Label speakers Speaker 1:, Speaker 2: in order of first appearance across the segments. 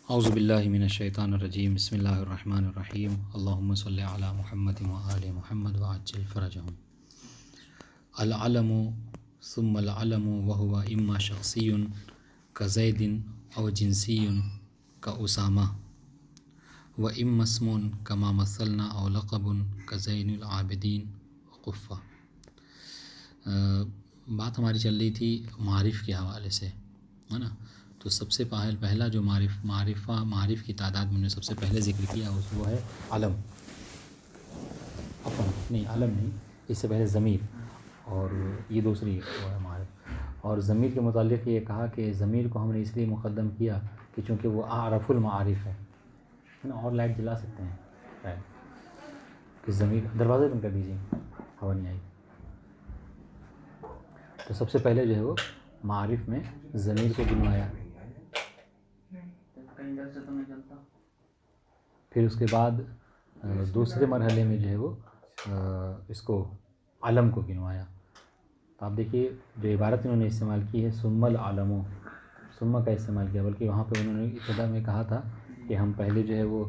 Speaker 1: औज़ु बिल्लाहि मिनश शैतानिर रजीम बिस्मिल्लाहिर रहमानिर रहीम अल्लाहुम्मा सल्लि अला मुहम्मद व आलि मुहम्मद व अज्जिल फ़रजहुम। अल अलमु सुम्मल अलमु व हुवा इम्मा शख़्सियुन क ज़ैदिन औ जिन्सियुन क उसामा व इम्मा इस्मुन कमा मसलना औ लक़बुन क ज़ैनुल आबिदीन व क़ुफ़्फ़ा। बात हमारी चल रही थी मारिफ़ के हवाले से, है ना। तो सबसे पहला जो मारिफ़ की तादाद में हमने सबसे पहले ज़िक्र किया वो है अलम। नहीं, अलम नहीं, इससे पहले ज़मीर, और ये दूसरी वो है मारिफ़। और ज़मीर के मुताल्लिक़ ये कहा कि ज़मीर को हमने इसलिए मुक़द्दम किया कि चूँकि वो आरफ़ुल मारिफ़ है ना। और लाइट जला सकते हैं शायद कि ज़मीर, दरवाज़े बंद कर दीजिए, हवा नहीं आई। तो सबसे पहले जो है वो मारिफ़ में ज़मीर को गिनवाया, फिर उसके बाद दूसरे मरहले में जो है वो इसको अलम को गिनवाया। तो आप देखिए जो इबारत इन्होंने इस्तेमाल की है सुम्मल आलमो, सुम्मा का इस्तेमाल किया, बल्कि वहाँ पे उन्होंने इब्तिदा में कहा था कि हम पहले जो है वो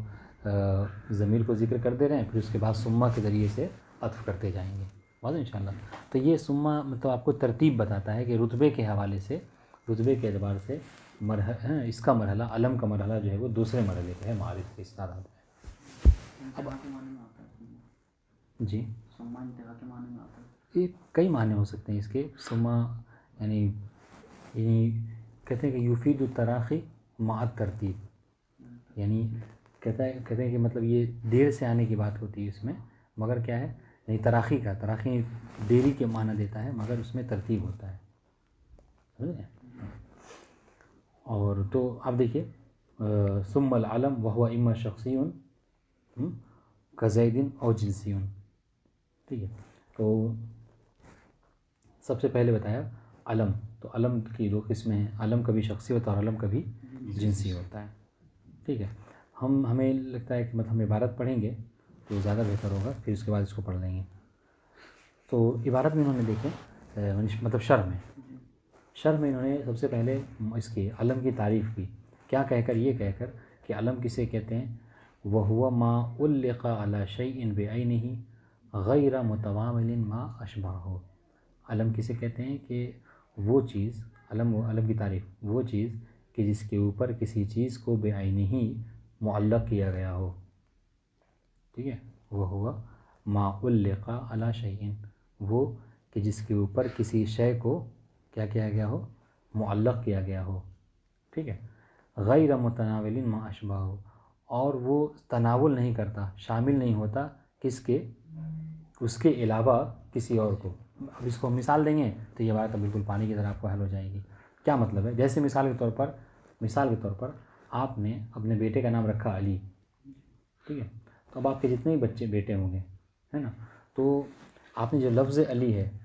Speaker 1: ज़मीर को ज़िक्र कर दे रहे हैं, फिर उसके बाद सुम्मा के ज़रिए से अत्फ़ करते जाएंगे बाद इंशाअल्लाह। तो ये सुम्मा मतलब आपको तरतीब बताता है कि रुतबे के हवाले से, रुतबे के एतबार से इसका मरहला, अलम का मरहला जो है वो दूसरे मरहले पे है मारिफ़ के इस तादाद में। अब जी ये कई माने हो सकते हैं इसके। सुम्मा यानी कहते हैं कि युफीदु तराख़ी माअत तरतीब, यानी कहते हैं कि मतलब ये देर से आने की बात होती है इसमें, मगर क्या है यानी तराख़ी देरी के माना देता है, मगर उसमें तरतीब होता है, समझे। और तो आप देखिए सुम्मल अलम व हुवा इम्मा शख़्सियुन क ज़ैदिन औ जिन्सियुन, ठीक है। तो सबसे पहले बताया अलम। तो अलम की दो किस्में हैं, अलम कभी शख़्सी होता है और अलम कभी जिन्सी होता है, ठीक है। हमें लगता है कि मतलब हम इबारत पढ़ेंगे तो ज़्यादा बेहतर होगा, फिर उसके बाद इसको पढ़ लेंगे। तो इबारत में इन्होंने देखें मतलब शर्ह में इन्होंने सबसे पहले इसकी अलम की तारीफ़ की, क्या कहकर, ये कहकर कि अलम किसे कहते हैं, वह हुआ मा उल्लिक़ा अला शैइन बिअैनिही गैर मुतवामिलिन मा अशबहहु। अलम किसे कहते हैं कि वो चीज़, अलम की तारीफ़ वो चीज़ कि जिसके ऊपर किसी चीज़ को बेआइनिही मुअल्लक़ किया गया हो, ठीक है। वह हुआ मा उल्लिक़ा अला शैइन, वो कि जिसके ऊपर किसी शय को क्या किया गया हो, मुअल्लक़ किया गया हो, ठीक है। गैर मुतनाविलिन मा अशबहहु, और वो तनावुल नहीं करता, शामिल नहीं होता किसके, उसके अलावा किसी और को। अब इसको मिसाल देंगे तो ये बात बिल्कुल पानी की तरह आपको हल हो जाएगी। क्या मतलब है, जैसे मिसाल के तौर पर आपने अपने बेटे का नाम रखा अली, ठीक है। तो अब आपके जितने भी बेटे होंगे, है ना, तो आपने जो लफ्ज़ अली है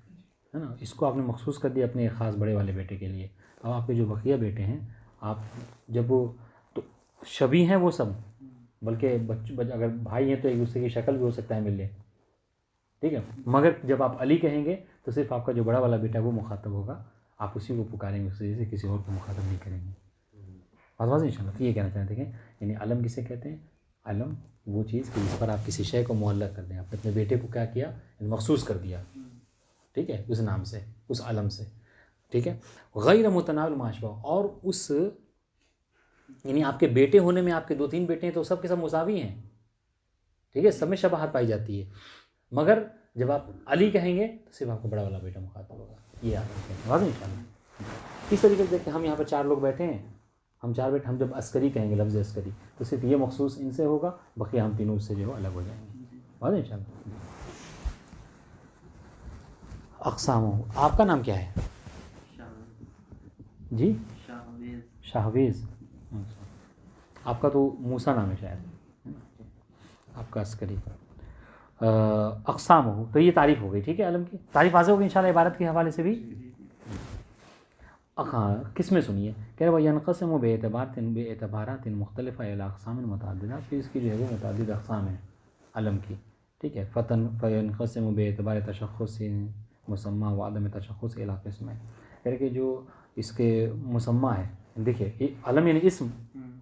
Speaker 1: ना, इसको आपने मखसूस कर दिया अपने ख़ास बड़े वाले बेटे के लिए। अब आपके जो बकिया बेटे हैं, आप जब वो तो शबी हैं वो सब, बल्कि अगर भाई हैं तो एक दूसरे की शक्ल भी हो सकता है मिलने, ठीक है। मगर जब आप अली कहेंगे तो सिर्फ आपका जो बड़ा वाला बेटा है वो मुखातब होगा, आप उसी को पुकारेंगे, उसी से किसी और को मुखातब नहीं करेंगे। बात इंशाअल्लाह। तो ये कहना चाहते हैं यानी अलम किसे कहते हैं, अलम वो चीज़ कि जिस पर आप किसी शय को मुअल्लक़ कर दें। आपने अपने बेटे को क्या किया, मखसूस कर दिया, ठीक है, उस नाम से, उस अलम से, ठीक है। गैर मुतनाविल मा अशबह, और उस यानी आपके बेटे होने में, आपके 2-3 बेटे हैं तो सब के सब मुसावी हैं, ठीक है, सब में शबाहत पाई जाती है, मगर जब आप अली कहेंगे तो सिर्फ आपका बड़ा वाला बेटा मुखातब होगा। ये याद रखें बात इंशाअल्लाह। इस तरीके से देखते हैं, हम यहाँ पर 4 लोग बैठे हैं, हम 4 बैठे, हम जब अस्करी कहेंगे, लफ्ज़ अस्करी, तो सिर्फ ये मखसूस इनसे होगा, बाकी हम तीनों उससे जो है अलग हो जाएंगे। बात इंशाअल्लाह। अक़साम, आपका नाम क्या है जी? शाहवेज़। आपका तो मूसा नाम है शायद, आपका अस्करी। अक़साम हो, तो ये तारीफ़ हो गई, ठीक है। अलम की तारीफ़ वाज़ेह होगी इंशाअल्लाह इबारत के हवाले से भी। हाँ, किस्में सुनिए, कह रहे वह यनक़सिमु बेएतबारातिन मुख्तलिफ़ा इला अक़सामिन मुतअद्दिदा, फिर इसकी जो है वो मुतअद्दिद अक़साम है अलम की, ठीक है। फ़यनक़सिमु बेएतबार तशख़्ख़ुसिन मुसम्मा व अदम तशख़्ख़ुस इला क़िस्मैन, कह रहे कि जो इसके मुसम्मा है, देखिए अलम यानी इस्म,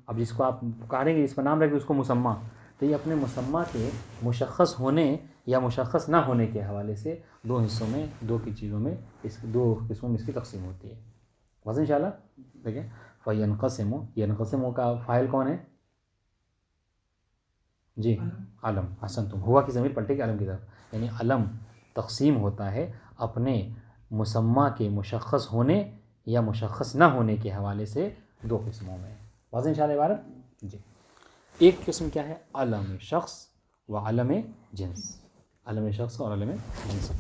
Speaker 1: अब जिसको आप पुकारेंगे, जिस पर नाम रखेंगे उसको मुसम्मा, तो ये अपने मुसम्मा के मुशख्खस होने या मुशख्खस ना होने के हवाले से दो हिस्सों में, दो की चीज़ों में, इस दो किस्मों में इसकी तकसीम होती है। बस इंशाल्लाह देखिए, फ़यनक़सिमु, यनक़सिमु का फ़ाइल कौन है जी? अलम। हसन तुम, हुआ की ज़मीर पलटेगी अलम की तरफ, यानी अलम तकसीम होता है अपने मुसम्मा के मुशख्खस होने या मुशख्खस ना होने के हवाले से दो किस्मों में। वाज़ेह इंशाल्लाह इबारत जी। एक किस्म क्या है? अलम शख्स व अलम जिन्स। अलम शख्स और अलम जिन्स।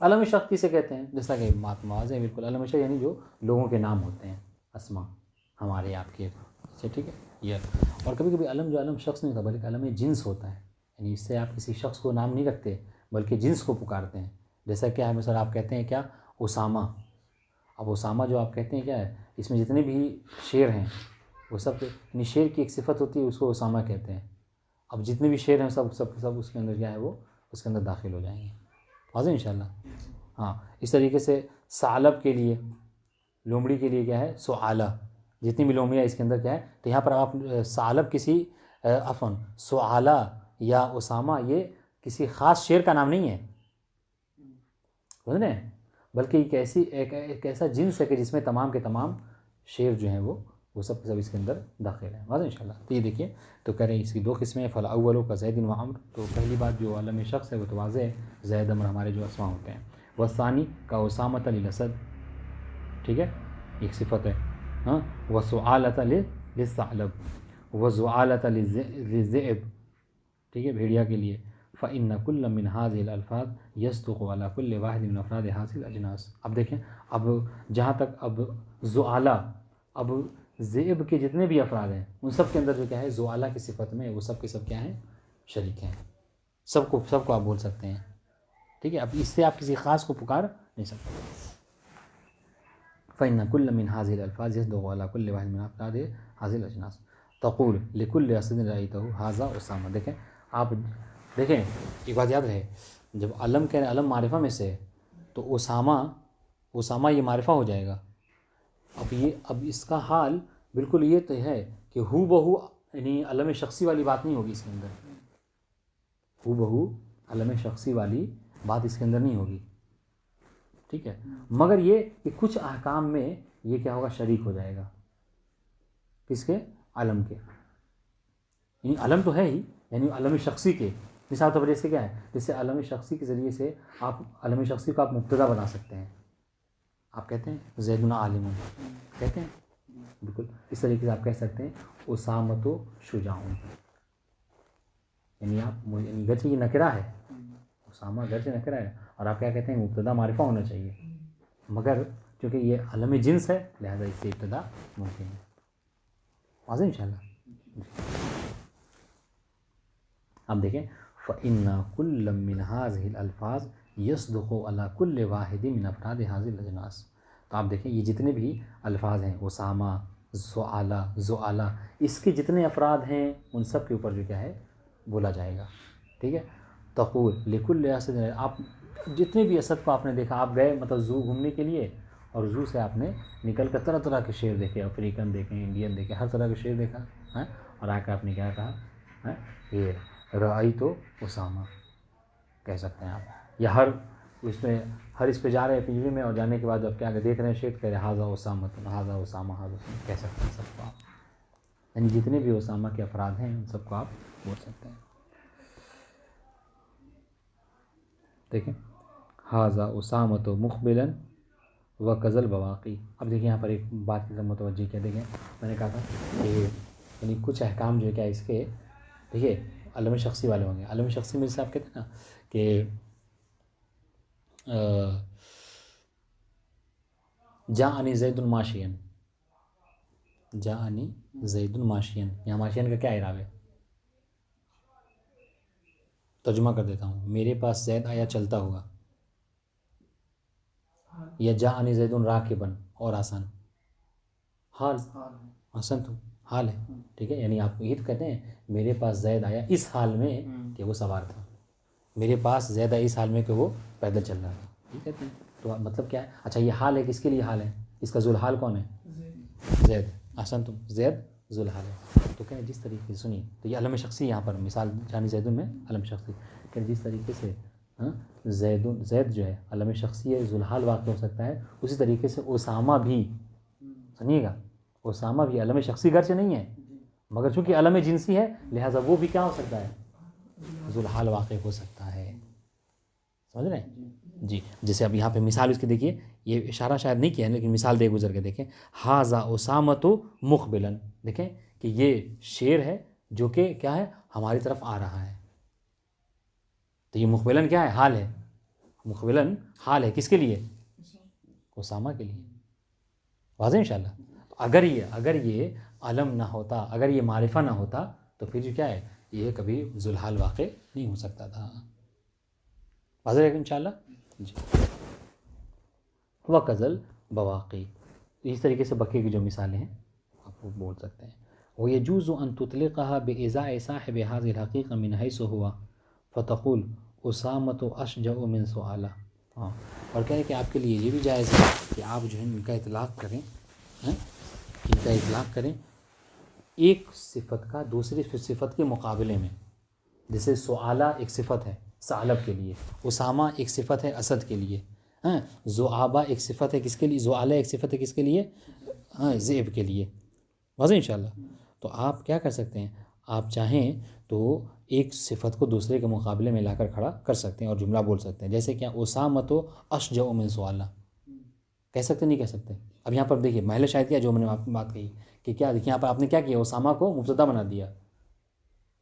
Speaker 1: अलम शख्स किसे कहते हैं? जैसा कि बात वाज़ेह बिल्कुल, अलम शख्स यानी जो लोगों के नाम होते हैं, अस्मा हमारे आपके, अच्छा ठीक है ये। और कभी कभी अलम जो अलम शख्स नहीं होता बल्कि अलम जिन्स होता है, यानी इससे आप किसी शख्स को नाम नहीं रखते बल्कि जिन्स को पुकारते हैं। जैसा क्या है मिसाल आप कहते हैं क्या? उसामा। अब उसामा जो आप कहते हैं क्या है, इसमें जितने भी शेर हैं वो सब, यानी शेर की एक सिफत होती है, उसको उसामा कहते हैं। अब जितने भी शेर हैं सब सब सब उसके अंदर क्या है, वो उसके अंदर दाखिल हो जाएंगे। वाज़ेह इंशाल्लाह। हाँ, इस तरीके से सालब के लिए, लोमड़ी के लिए क्या है? सुआला। जितनी भी लोमड़ियाँ इसके अंदर क्या है, तो यहाँ पर आप सालब किसी अफन सुआला या उसामा, ये किसी ख़ास शेर का नाम नहीं है, समझ रहे हैं, बल्कि एक ऐसा जिन्स है कि जिसमें तमाम के तमाम शेर जो हैं वो सब इसके अंदर दाखिल है। वाज़ेह इंशाल्लाह। तो ये देखिए, तो कह रहे हैं इसकी दो किस्में, फ़ल अव्वलु का ज़ैदिन व अम्र। तो पहली बात जो अलम शख्स है वो तो वाज़ेह है, ज़ैद अम्र हमारे जो अस्मा होते हैं। वसानी का उसामत लिल असद, ठीक है, एक सिफत है। हाँ, वसुआलत लिस्सालब, वज़ुआलत लिज़्ज़िब, ठीक है, भेड़िया के लिए। फ़इन्न कुल्ल मिन हाज़िल अल्फ़ाज़ यस्दुक़ु अला कुल्लि वाहिद मिन अफ़रादि हाज़िल अजनास। अब देखें, अब जहाँ तक अब ज़ुआला, अब ज़ेब के जितने भी अफराद हैं उन सब के अंदर जो क्या है, ज़ुआला की सिफत में वो सब के सब क्या हैं? शरीक हैं। सबको आप बोल सकते हैं, ठीक है। अब इससे आप किसी ख़ास को पुकार नहीं सकते। फ़इन्न कुल्ल मिन हाज़िल अल्फ़ाज़ यस्दुक़ु अला कुल्लि वाहिद मिन अफ़रादि हाज़िल अजनास। तक़ूल लिकुल्लि असदिन रअयतहु हाज़ा उसामा। देखें, आप देखें, एक बात याद रहे, जब अलम कह रहे, अलम मारिफा में से, तो उसामा ये मारिफा हो जाएगा। अब इसका हाल बिल्कुल ये तो है कि हू बहू, यानी अलम शख्सी वाली बात नहीं होगी इसके अंदर, हू बहू अलम शख्सी वाली बात इसके अंदर नहीं होगी, ठीक है। मगर ये कि कुछ अहकाम में ये क्या होगा, शरीक हो जाएगा। किसके? अलम के। यानी अलम तो है ही, यानी अलम शख्सी के। मिसाल तौर पर जैसे क्या है, जैसे अलम शख्सी के ज़रिए से आप अलम शख्सी को आप मुब्तदा बना सकते हैं। आप कहते हैं ज़ैदुन आलिमुन, कहते हैं बिल्कुल इस तरीके से आप कह सकते हैं उसामतो शुजाउन। यानी आप, यानी गर्चे ये नकरा है, उसामा गर्चे नकरा है, और आप क्या कहते हैं, मुब्तदा मारिफा होना चाहिए, मगर क्योंकि ये अलम जिन्स है लिहाजा इससे इब्तदा मुमकिन है। वाज़ेह इंशाल्लाह। अब देखें, फ़इन्ना कुल्ल मिन हाज़िहिल अल्फ़ाज़ यस्दुक़ु अला कुल्लि वाहिदिन मिन अफ़रादि हाज़िल अजनास। तो आप देखें, ये जितने भी अल्फ़ाज़ हैं, उसामा, ज़ुआला, इसके जितने अफराद हैं उन सब के ऊपर जो क्या है, बोला जाएगा, ठीक है। तक़ूल लिकुल्लि असदिन, आप जितने भी असद को आपने देखा, आप गए मतलब ज़ू घूमने के लिए, और ज़ू से आपने निकल कर तरह तरह के शेर देखे, अफ्रीकन देखे, इंडियन देखे, हर तरह के शेर देखा है, और आकर आपने क्या कहा है, ये रअई तो उसामा कह सकते हैं आप। या हर इस पे जा रहे हैं पिंजरे में, और जाने के बाद अब क्या देख रहे हैं शेर, कह रहे हाज़ा उसामा, हाज़ा उसामा, हाज़ा उसामा कह सकते हैं सबको आप। यानी जितने भी उसामा के अफराद हैं उन सबको आप बोल सकते हैं। देखें, हाज़ा उसामा तो मुक़बिलन व कज़ल बवाक़ी। अब देखिए यहाँ पर एक बात की तरफ मुतवज्जो किया। देखें, मैंने कहा था कि यानी कुछ अहकाम जो है क्या इसके, देखिए अलम शख्सी वाले होंगे। अलम शख्सी में जैसे आप कहते हैं ना कि जाअनी ज़ैदुन माशियन, जाअनी ज़ैदुन माशियन, यहाँ माशियन का क्या इराब है? तर्जुमा कर देता हूँ, मेरे पास ज़ैद आया चलता हुआ, या जाअनी ज़ैदुन राकिबन, और आसान हाल, आसान तो हाल है, ठीक है। यानी आप ये तो कहते हैं मेरे पास ज़ैद आया इस हाल में कि वो सवार था, मेरे पास ज़ैद आया इस हाल में कि वो पैदल चल रहा था, ठीक कहते हैं। तो मतलब क्या है, अच्छा ये हाल है, किसके लिए हाल है, इसका ज़ुल हाल कौन है? ज़ैद। आसान तुम ज़ैद जुलहाल है। तो कह जिस तरीके से सुनिए, तो ये अलम शख्सी यहाँ पर मिसाल जानी जैदुन में अलम शख्सी, कह जिस तरीके से जैदुन जैद जो है अलम शख्सी है, जुलहाल वाक़ हो सकता है, उसी तरीके से उसामा भी, सुनिएगा, उसामा भी अलम शख्सी घर से नहीं है, मगर चूँकि अलम जिनसी है लिहाजा वो भी क्या हो सकता है, जुलहाल वाक़ हो सकता है। समझ रहे हैं जी। जैसे अब यहाँ पे मिसाल इसकी देखिए, ये इशारा शायद नहीं किया है लेकिन मिसाल दे गुजर के देखें, हाजा उसामतो मुक़बिलन, देखें कि ये शेर है जो कि क्या है, हमारी तरफ आ रहा है। तो ये मुक़बिलन क्या है, हाल है, मुक़बिलन हाल है, किसके लिए, उसामा के लिए। वाज़ेह इंशाल्लाह। तो अगर ये अलम ना होता, अगर ये मारिफा ना होता, तो फिर क्या है, ये कभी जुलहाल वाक़ नहीं हो सकता था। वाज़ेह है इंशाल्लाह जी। व कज़ल बवाक़ी, इस तरीके से बक़ी की जो मिसालें हैं आप वो बोल सकते हैं। वो यजूज़ु अन तुतलिक़हा बिइज़ाइ साहिब हाज़िल हक़ीक़ा मिन हैसु हुआ फ़तक़ूल उसामतु अशजअ मिन सुआला। हाँ, और क्या है कि आपके लिए ये भी जायज़ है कि आप जो है इनका इतलाक़ करें, इनका इतलाक़ करें एक सिफ़त का दूसरी सिफ़त के मुकाबले में। जैसे सुआला एक सिफ़त है सालब के लिए, उसामा एक सिफ़त है असद के लिए, ज़ुआबा एक सिफ़त है किसके लिए, ज़ुआला एक सिफ़त है किसके लिए, ज़ेब के लिए। वाज़ेह इंशाल्लाह। तो आप क्या कर सकते हैं, आप चाहें तो एक सिफ़त को दूसरे के मुकाबले में लाकर खड़ा कर सकते हैं और जुमला बोल सकते हैं। जैसे क्या, उसामतो अशजअ मिन सुआला, कह सकते नहीं कह सकते। अब यहाँ पर देखिए महल शायद क्या जो मैंने आपकी बात कही कि क्या, देखिए यहाँ पर आपने क्या किया, उसामा को मुब्तदा बना दिया,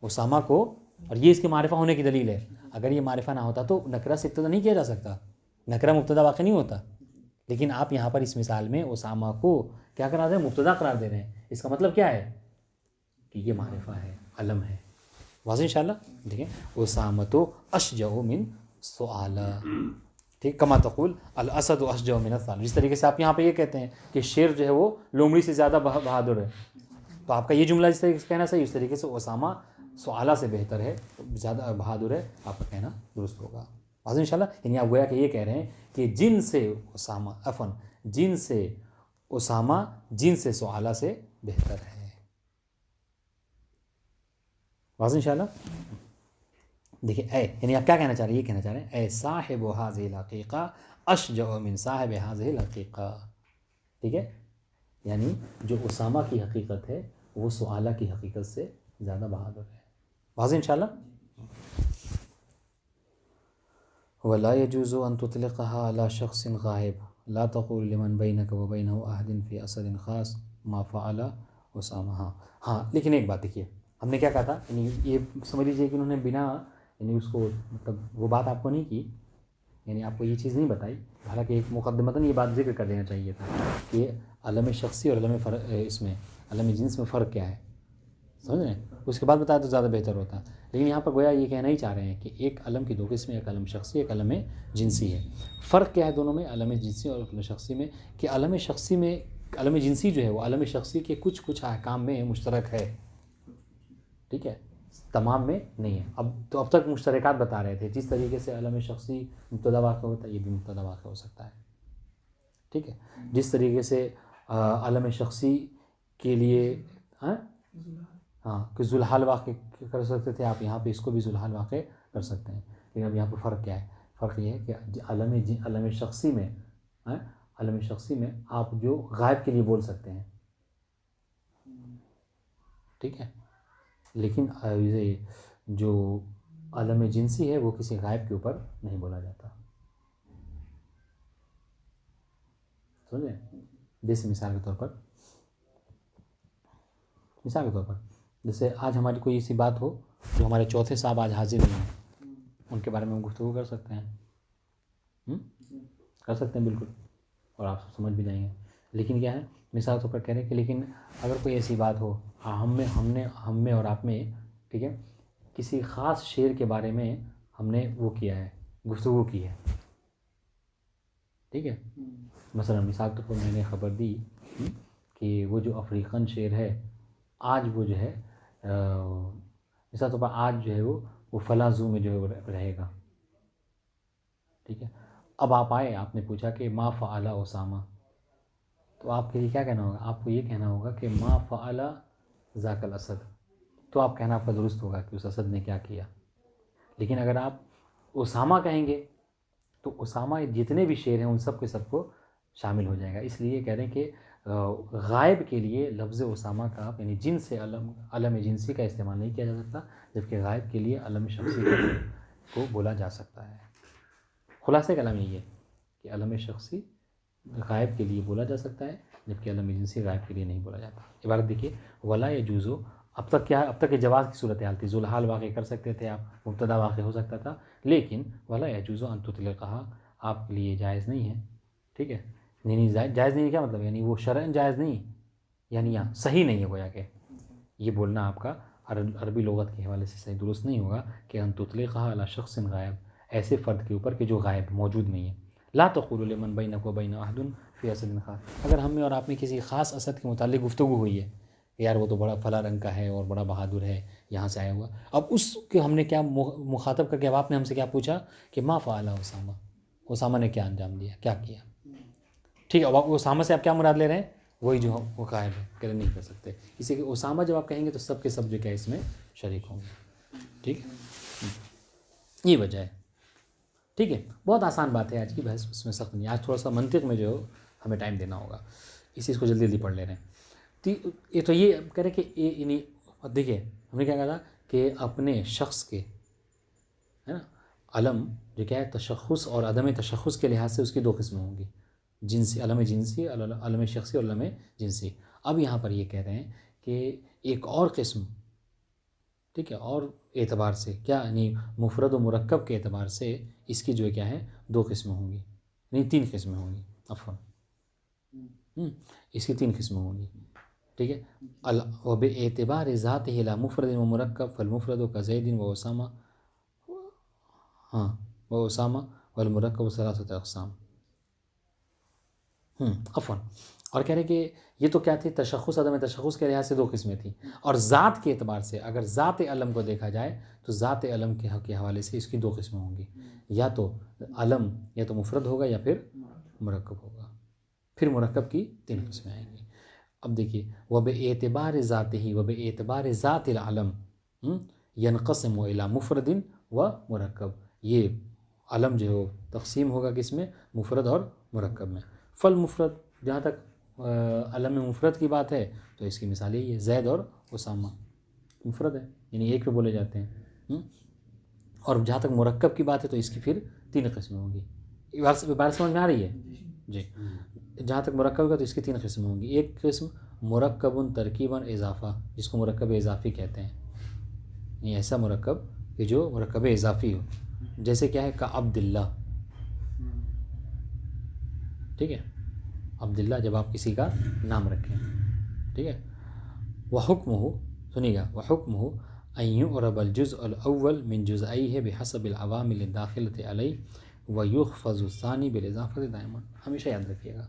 Speaker 1: उसामा को, और ये इसके मारिफा होने की दलील है। अगर ये मारिफा ना होता तो नकरा से इब्तदा नहीं किया जा सकता, नकरा मुब्तदा वाक़ नहीं होता। लेकिन आप यहाँ पर इस मिसाल में उसामा को क्या करा दे रहे हैं, मुब्तदा करार दे रहे हैं। इसका मतलब क्या है कि ये मारिफा है, अलम है। वाज़ेह इंशाल्लाह। देखिए उसामतो अशजअ मिन सुआला, ठीक, कमा तक़ूल अल असद अशजअ मिन अस्साल, जिस तरीके से आप यहाँ पे ये कहते हैं कि शेर जो है वो लोमड़ी से ज़्यादा बहादुर है, तो आपका ये जुमला जिस तरीके से कहना सही, उस तरीके से उसामा सुआला से बेहतर है, ज़्यादा बहादुर है, आपका कहना दुरुस्त होगा। वाज़ेह इंशाल्लाह। यानी आप गोया कि ये कह रहे हैं कि जिन से उसामा अफन जिन से उसामा जिन से सुआला से बेहतर है। वाज़ेह इंशाल्लाह। देखिए ए, यानी आप क्या कहना चाह रहे हैं, ये कहना चाह रहे हैं ए साहिब हाज़िल हक़ीक़ा अशजअ मिन साहिब हाज़िल हक़ीक़ा, ठीक है। यानी जो उसामा की हकीकत है वो सुआला की हकीकत से ज़्यादा बहादुर है। वाज़ेह इंशाल्लाह। वला यजूज़ु अन तुतलिक़हा अला शख़्सिन ग़ाइब ला तक़ूल लिमन बैनक व बैनहु अहदिन फ़ी असदिन ख़ास मा फ़अला उसामा। हाँ, लेकिन एक बात देखिए, हमने क्या कहा था, यानी ये समझ लीजिए कि उन्होंने बिना, यानी उसको मतलब वो बात आपको नहीं की, यानी आपको ये चीज़ नहीं बताई। हालांकि एक मुक़द्दमतन ये बात ज़िक्र कर देना चाहिए था कि अलम शख़्सी और अलम इसमें अलम जिन्स में फ़र्क क्या है, समझ रहे हैं, उसके बाद बताया तो ज़्यादा बेहतर होता। लेकिन यहाँ पर गोया ये कहना ही चाह रहे हैं कि एक अलम की दो किस्में, एक अलम शख़्सी एक अलम जिनसी है। फ़र्क क्या है दोनों में, अलम जिनसी और अलम शख़्सी में, कि अलम शख़्सी में अलम जिनसी जो है वो अलम शख़्सी के कुछ कुछ अहकाम में मुश्तरक है, ठीक है, तमाम में नहीं है। अब तक मुश्तरकात बता रहे थे, जिस तरीके से अलम शख़्सी मुब्तदा वाक़ होता है ये भी मुब्तदा वाक़ हो सकता है, ठीक है। जिस तरीके से अलम शख़्सी के लिए हाँ कि जुलहाल वाक़ कर सकते थे आप, यहाँ पे इसको भी जुलहाल वाक़ कर सकते हैं। लेकिन अब यहाँ पर फ़र्क क्या है, फ़र्क ये है कि अलम शख़्सी में अलम शख़्सी में आप जो गायब के लिए बोल सकते हैं, ठीक है, लेकिन ये जो अलम जिनसी है वो किसी गायब के ऊपर नहीं बोला जाता, समझे। जैसे मिसाल के तौर पर जैसे आज हमारी कोई ऐसी बात हो जो हमारे चौथे साहब आज हाजिर नहीं हैं, उनके बारे में हम गुफ्तगू कर सकते हैं, कर सकते हैं बिल्कुल, और आप समझ भी जाएंगे। लेकिन क्या है, मिसाल तौर पर कह रहे हैं कि लेकिन अगर कोई ऐसी बात हो हम में और आप में, ठीक है, किसी ख़ास शेर के बारे में हमने वो किया है, गुफ्तगू की है, ठीक है। मसलन मिसाल तौर पर मैंने ख़बर दी कि वो जो अफ्रीकन शेर है आज वो जो है मिसाल तौर पर आज जो है वो फला ज़ू में जो है वो रहेगा, ठीक है। अब आप आए, आपने पूछा कि मा फ़अला उसामा, तो आपके लिए क्या कहना होगा, आपको ये कहना होगा कि मा फ़अला ज़ाकल असद, तो आप कहना आपका दुरुस्त होगा कि उस असद ने क्या किया। लेकिन अगर आप उसामा कहेंगे तो उसामा जितने भी शेर हैं उन सब के सबको शामिल हो जाएगा। इसलिए कह रहे हैं कि गायब के लिए लफ्ज़ उसामा का आप यानी जिन से अलम जिनसी का इस्तेमाल नहीं किया जा सकता, जबकि गायब के लिए अलम शख्सी को बोला जा सकता है। खुलासे कलाम यही है कि अलम शख्सी गायब के लिए बोला जा सकता है, जबकि अलम जिनसी गायब के लिए नहीं बोला जाता। इबारत देखिए, वला यजूज़ो, अब तक क्या, अब तक के जवाब की सूरत हाल थी, ज़ुलहाल वाक़ कर सकते थे आप, मुब्तदा वाक़ हो सकता था, लेकिन वला यजूज़ो अन तुतलिक़हा आपके लिए जायज़ नहीं है। ठीक है, नहीं जायज़ नहीं, क्या मतलब, यानी वो शरअन जायज़ नहीं, यानी यहाँ सही नहीं है, गोया के ये बोलना आपका अरबी लुगत के हवाले से सही दुरुस्त नहीं होगा कि अन तुतलिक़हा अला शख़्सिन गायब, ऐसे फ़र्द के ऊपर कि जो गायब मौजूद नहीं है। ला तक़ूलू लिमन बैनकुम व बैन अहदुन फ़ी असदिन ख़ास, अगर हम में और आप में किसी ख़ास असद के मुतालिक गुफ्तगू हुई है, यार वो तो बड़ा फला रंग का है और बड़ा बहादुर है, यहाँ से आया हुआ, अब उसके हमने क्या मुखातब करके, अब आपने हमसे क्या पूछा कि मा फ़अला उसामा, उसामा ने क्या अंजाम दिया, क्या किया। ठीक है, अब उसामा से आप क्या मुराद ले रहे हैं, वही जो वो गायब है, कह नहीं कर सकते। इसी के उसामा जब आप कहेंगे तो सब के सब जो क्या इसमें शरीक होंगे। ठीक है, ये वजह है। ठीक है, बहुत आसान बात है आज की बहस, उसमें सख्त नहीं। आज थोड़ा सा मंतिक में जो हमें टाइम देना होगा, इस चीज़ को जल्दी जल्दी पढ़ ले रहे हैं। तो ये कह रहे कि देखिए हमने क्या कहा था कि अपने शख्स के, है ना, अलम जो क्या है तशख़्ख़ुस और अदम तशख़्ख़ुस के लिहाज से उसकी दो किस्में होंगी, जिनसी, अलम जिनसी, अलम शख्सी और अलम जिनसी। अब यहाँ पर ये कह रहे हैं कि एक और किस्म, ठीक है, और एतबार से क्या, यानी मुफरद व मुरक्कब के एतबार से इसकी जो क्या है दो किस्में होंगी, नहीं 3 किस्में होंगी, अफ़वन इसकी 3 किस्में होंगी। ठीक है, व बेएतिबार ज़ातिही ला मुफरद व मुरक्कब फल मुफरद का ज़ैदिन व उसामा, हाँ, व उसामा वल मुरक्कब सलासत अक़साम। अफ़वन, और कह रहे कि ये तो क्या थी, तशख़्ख़ुस अदम तशख़्ख़ुस के लिहाज से 2 किस्में थी, और ज़ात के एतबार से अगर ज़ात अलम को देखा जाए तो ज़ात अलम के हवाले से इसकी 2 किस्में होंगी, या तो अलम या तो मुफरद होगा या फिर मुरक्कब होगा, फिर मुरक्कब की 3 किस्में आएंगी। अब देखिए, व बेएतिबार ज़ातिही व बेएतिबार ज़ातिल अलम यनक़सिमु इला मुफरदिन व मुरक्कब, ये अलम जो है तक़सीम होगा किसमें, मुफरद और मुरक्कब में। फल मुफरद, जहाँ तक अलम में मुफरद की बात है तो इसकी मिसाल यही है, ज़ैद और उसामा मुफरद है, यानी एक पे बोले जाते हैं। और जहाँ तक मुरक्कब की बात है तो इसकी फिर 3 किस्में होंगी। बात समझ में आ रही है जी। जहाँ तक मुरक्कब का तो इसकी 3 किस्में होंगी। एक किस्म मुरक्कबुन तरकीबन इजाफ़ा, जिसको मुरक्कब इजाफ़ी कहते हैं, ये ऐसा मुरक्कब कि जो मुरक्कब इजाफ़ी हो, जैसे क्या है का अब्दुल्ला। ठीक है, अब्दुल्ला जब आप किसी का नाम रखें, ठीक है। वह हुक्मुहु, सुनिएगा, वह हुक्मुहु अन युअरबल जुज़अल अव्वल मिन जुज़अैहि बिहसबिल अवामिल दाखिलति अलैहि व युख़फ़ज़ु सानी बिल इज़ाफ़ति दाइमन, हमेशा याद रखिएगा।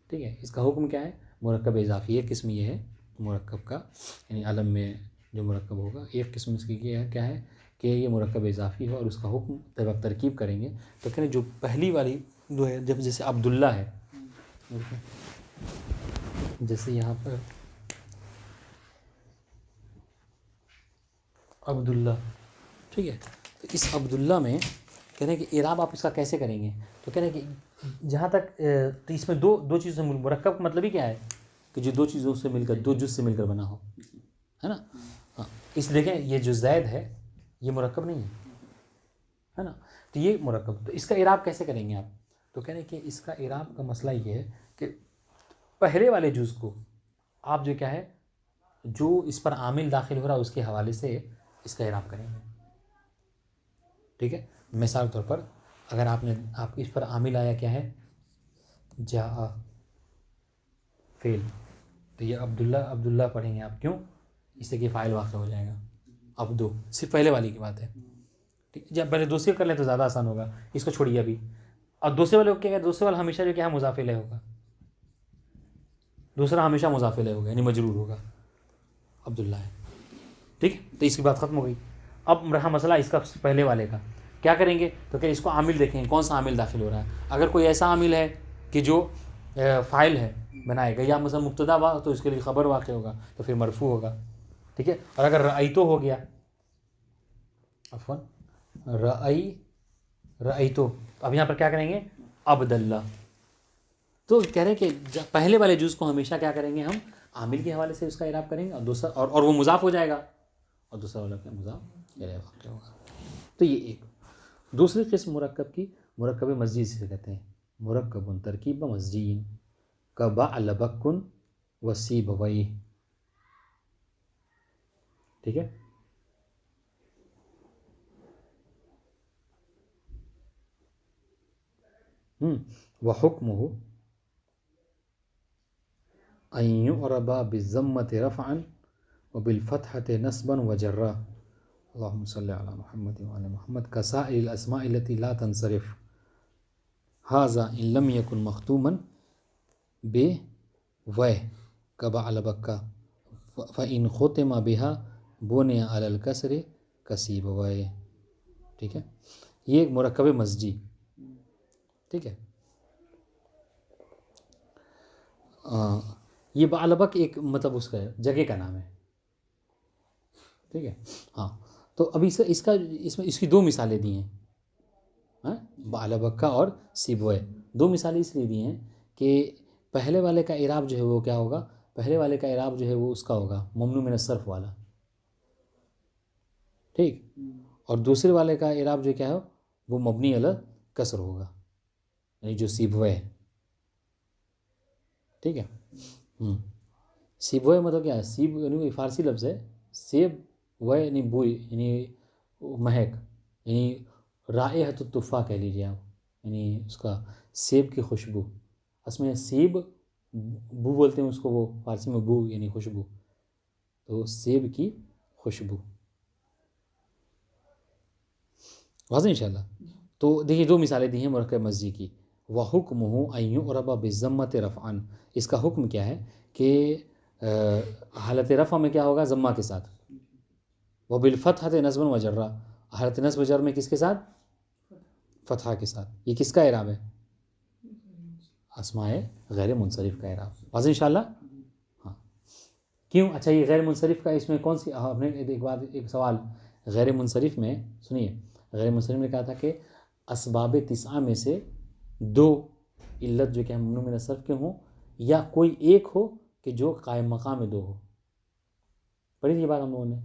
Speaker 1: ठीक है, इसका हुक्म क्या है, मुरक्कब इज़ाफ़ी। एक किस्म ये है मुरक्कब का, यानी अलम में जो मुरक्कब होगा, एक किस्म इसकी क्या है कि ये मुरक्कब इज़ाफ़ी हो, और उसका हुक्म जब आप तरकीब करेंगे तो कहें जो पहली वाली जो है, जब जैसे अब्दुल्ला है, जैसे यहाँ पर अब्दुल्ला, ठीक है, तो इस अब्दुल्ला में कह रहे हैं कि इराब आप इसका कैसे करेंगे, तो कह रहे हैं कि जहाँ तक तो इसमें दो चीज़ों से, मुरक्कब का मतलब ही क्या है कि जो 2 चीज़ों से मिलकर, 2 जुज़ से मिलकर बना हो, है ना। हाँ, इस देखें ये जो ज़ैद है ये मुरक्कब नहीं है ना, तो ये मुरक्कब, तो इसका इराब कैसे करेंगे आप, तो कह रहे हैं कि इसका इराब का मसला ये है कि पहले वाले जुज़ को आप जो क्या है, जो इस पर आमिल दाखिल हो रहा है उसके हवाले से इसका इराब करेंगे। ठीक है, मिसाल तौर पर अगर आप इस पर आमिल आया क्या है, जा फेल, तो ये अब्दुल्ला पढ़ेंगे आप, क्यों, इससे कि फ़ाइल वाक़ हो जाएगा। अब दो, सिर्फ पहले वाली की बात है। ठीक है, जब पहले दूसरे कर लें तो ज़्यादा आसान होगा, इसको छोड़िए अभी। और दूसरे वाले को क्या है, दूसरे वाला हमेशा जो क्या है मुज़ाफ़िल होगा, दूसरा हमेशा मुज़ाफ़िल होगा, यानी मजरूर होगा, अब्दुल्ला है। ठीक, तो इसकी बात ख़त्म हो गई। अब रहा मसला इसका पहले वाले का, क्या करेंगे, तो क्या इसको आमिल देखेंगे, कौन सा आमिल दाखिल हो रहा है। अगर कोई ऐसा आमिल है कि जो फ़ाइल है, बनाएगा, या मतलब मुब्तदा हुआ तो इसके लिए ख़बर वाक़ होगा तो फिर मरफू होगा, ठीक है। और अगर रअयतो हो गया, अफ़वन रअयतो, अब यहाँ पर क्या करेंगे, अब्दल्ला। तो कह रहे हैं कि पहले वाले जुज़ को हमेशा क्या करेंगे हम, आमिल के हवाले से उसका इराब करेंगे, और दूसरा और वो मुज़ाफ़ हो जाएगा, और दूसरा वाला क्या मुज़ाफ़ इलैहि होगा। तो ये एक दूसरी किस्म मुरक्कब की, मुरक्कब मस्जी से कहते हैं, मुरक्कबुन तरकीब मस्जीन का बअलबकुन वसीबवई, ठीक है। व हुक्मुहु अन युअरबा बिज़म्मति रफ़अन व बिलफ़तहति नस्बन व जर्रा, अल्लाहुम्मा सल्लि अला मुहम्मद व आले मुहम्मद कसाइरिल अस्माइ लती ला तंसरिफ हाज़ा इन लम यकुन मख्तूमन बे वह कबा अलबक्का फ़इन खुतिमा बिहा बुनिया अलल कसरे कसीब वह, ठीक है। ये एक मुरक्कब मस्जी, ठीक है। ये बालबक एक मतलब उसका जगह का नाम है, ठीक है। हाँ, तो अभी इसमें इसकी दो मिसालें दी हैं, हाँ, बालबक्का और सिबवे, दो मिसालें इसलिए दी हैं कि पहले वाले का इराब जो है वो क्या होगा, पहले वाले का इराब जो है वो उसका होगा ममनू मिन सर्फ वाला, ठीक, और दूसरे वाले का इराब जो क्या है वो मबनी अल कसर होगा, यानी जो सिबवे है, ठीक है। सिबवे मतलब क्या है, सीब यानी फ़ारसी लफ्ज़ है, सेब वह यानी बुई यानी महक, यानी रायहतुत तुफ़ा कह लीजिए आप, यानी उसका सेब की खुशबू, असमें सेब बू बोलते हैं उसको, वो फ़ारसी में बू यानी खुशबू, तो सेब की खुशबू, वाज़ेह इंशाल्लाह। तो देखिए दो मिसालें दी हैं मुरक्कब मस्जी की, व हुक्मुहु अन युअरबा बिज़म्मति रफ़अन, इसका हुक्म क्या है कि हालत रफ़ा में क्या होगा, ज़म्मा के साथ, व बिलफ़तहति नस्बन व जर्रा, हालत नस्ब व जर में किसके साथ, फ़तहा के साथ। ये किसका इराब है, अस्माए गैर मुनसरिफ़ का इराब, वाज़ेह इंशाल्लाह। हाँ, क्यों, अच्छा ये गैर मुनसरिफ़ का इसमें कौन सी, आपने एक सवाल, गैर मुनसरिफ़ में सुनिए, गैर मुनसरिफ़ ने कहा था कि असबाब तिस्आ में से दो इल्लत जो कि ममनू मिन सर्फ के हों, या कोई एक हो कि जो कायम मकाम में दो हो, पढ़ी थी ये बात हम लोगों ने,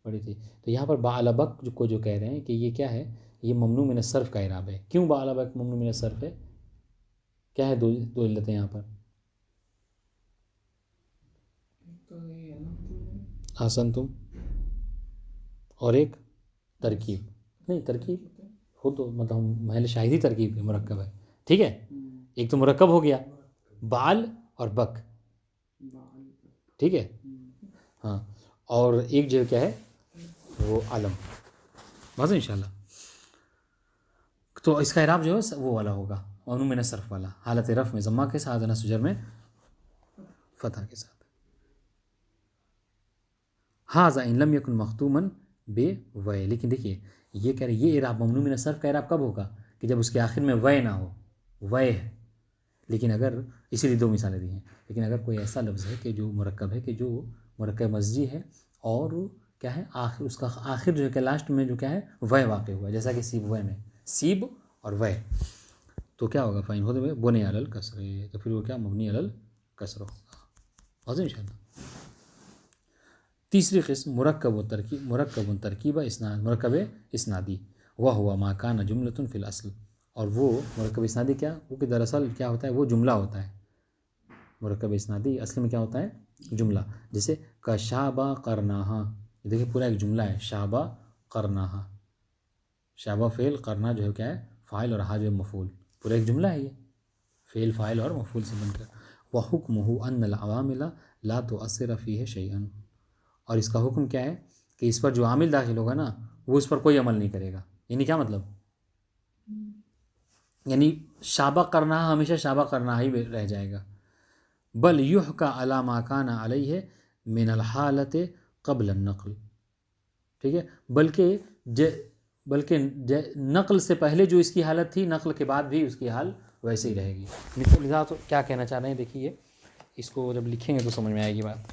Speaker 1: पढ़ी थी। तो यहाँ पर बालबक को जो कह रहे हैं कि ये क्या है, ये ममनू मिन सर्फ का इराब है। क्यों बालबक ममनू मिन सर्फ है, क्या है दो इल्लतें यहाँ पर, आसन तुम, और एक तरकीब, नहीं तरकीब खुद मतलब महल शाहिदी तरकीब मुरक्कब है, ठीक है। एक तो मुरक्कब हो गया बाल और बक, ठीक है, हाँ, और एक जो क्या है वो आलम, बस इंशाल्लाह। तो इसका इराब जो है वो वाला होगा ममनू मिन सर्फ वाला, हालत रफ़ में ज़म्मा के साथ, नस्ब जर में फ़तह के साथ। हाज़ा इन लम यकुन मख्तूमन बे वय, लेकिन देखिए ये कह रहे ये इराब ममनू मिन सर्फ का इराब कब होगा, कि जब उसके आखिर में वय ना हो, वय है। लेकिन अगर, इसीलिए दो मिसालें दी हैं, लेकिन अगर कोई ऐसा लफ्ज़ है कि जो मुरक्कब है, कि जो मुरक्कब मस्जी है और क्या है आखिर, उसका आखिर जो है कि लास्ट में जो क्या है वह वाक़ हुआ है, जैसा कि सीब वह में सीब और वह, तो क्या होगा, फ़ाइन होते हुए बुने अलल कसरे, तो फिर वो क्या मबनी अलल कसर होगा, वाज़ेह इंशाल्लाह। तीसरी किस्म मुरक्कब तरकीब इसनाद, मुरक्कब इसनादी, वह हुआ मा कान जुमलतुन फिल अस्ल, और वो मुरक्कब इसनादी क्या, वो कि दरअसल क्या होता है, वो जुमला होता है। मुरक्कब इसनादी असल में क्या होता है, जुमला, जैसे का शाबा करनाहा, देखिए पूरा एक जुमला है, शाबा करनाहा, शाबा फ़ेल, करना जो है क्या है फ़ाइल, और हा जो है मफ़ूल, पूरा एक जुमला है ये, फ़ेल फ़ाइल और मफ़ूल से बनकर। व हुक्मुहु अन्नल अवामिला ला तुअस्सिर फ़ीहि शैअन, और इसका हुक्म क्या है कि इस पर जो आमिल दाखिल होगा ना वो इस पर कोई अमल नहीं करेगा। यानी क्या मतलब, यानी शाबा करना हमेशा शाबा करना ही रह जाएगा। बल युहका अला मा काना अलैहि मिनल हालत क़ब्ल नक़ल, ठीक है, बल्कि नक़ल से पहले जो इसकी हालत थी, नक़ल के बाद भी उसकी हाल वैसे ही रहेगी। लिहाजा तो क्या कहना चाह रहे हैं, देखिए इसको जब लिखेंगे तो समझ में आएगी बात।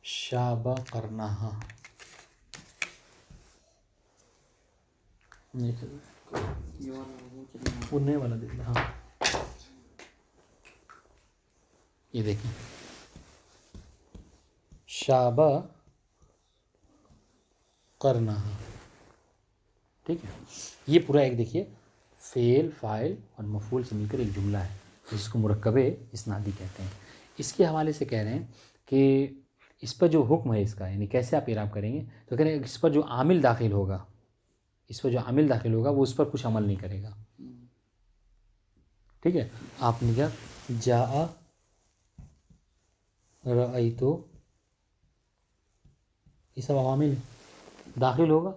Speaker 1: शाबा करना वो नए वाला देख। हाँ ये देखें, शाबा करना, ठीक है। ये पूरा एक देखिए फ़ेल फ़ाइल और मफ़ूल से मिलकर एक जुमला है जिसको मुरक्कबे इस्नादी कहते हैं। इसके हवाले से कह रहे हैं कि इस पर जो हुक्म है इसका, यानी कैसे आप इराब करेंगे, तो कह रहे हैं इस पर जो आमिल दाखिल होगा, इस पर जो आमिल दाखिल होगा वो उस पर कुछ अमल नहीं करेगा, ठीक है। आपने क्या जा रअयतु, ये सब अवामिल दाखिल होगा,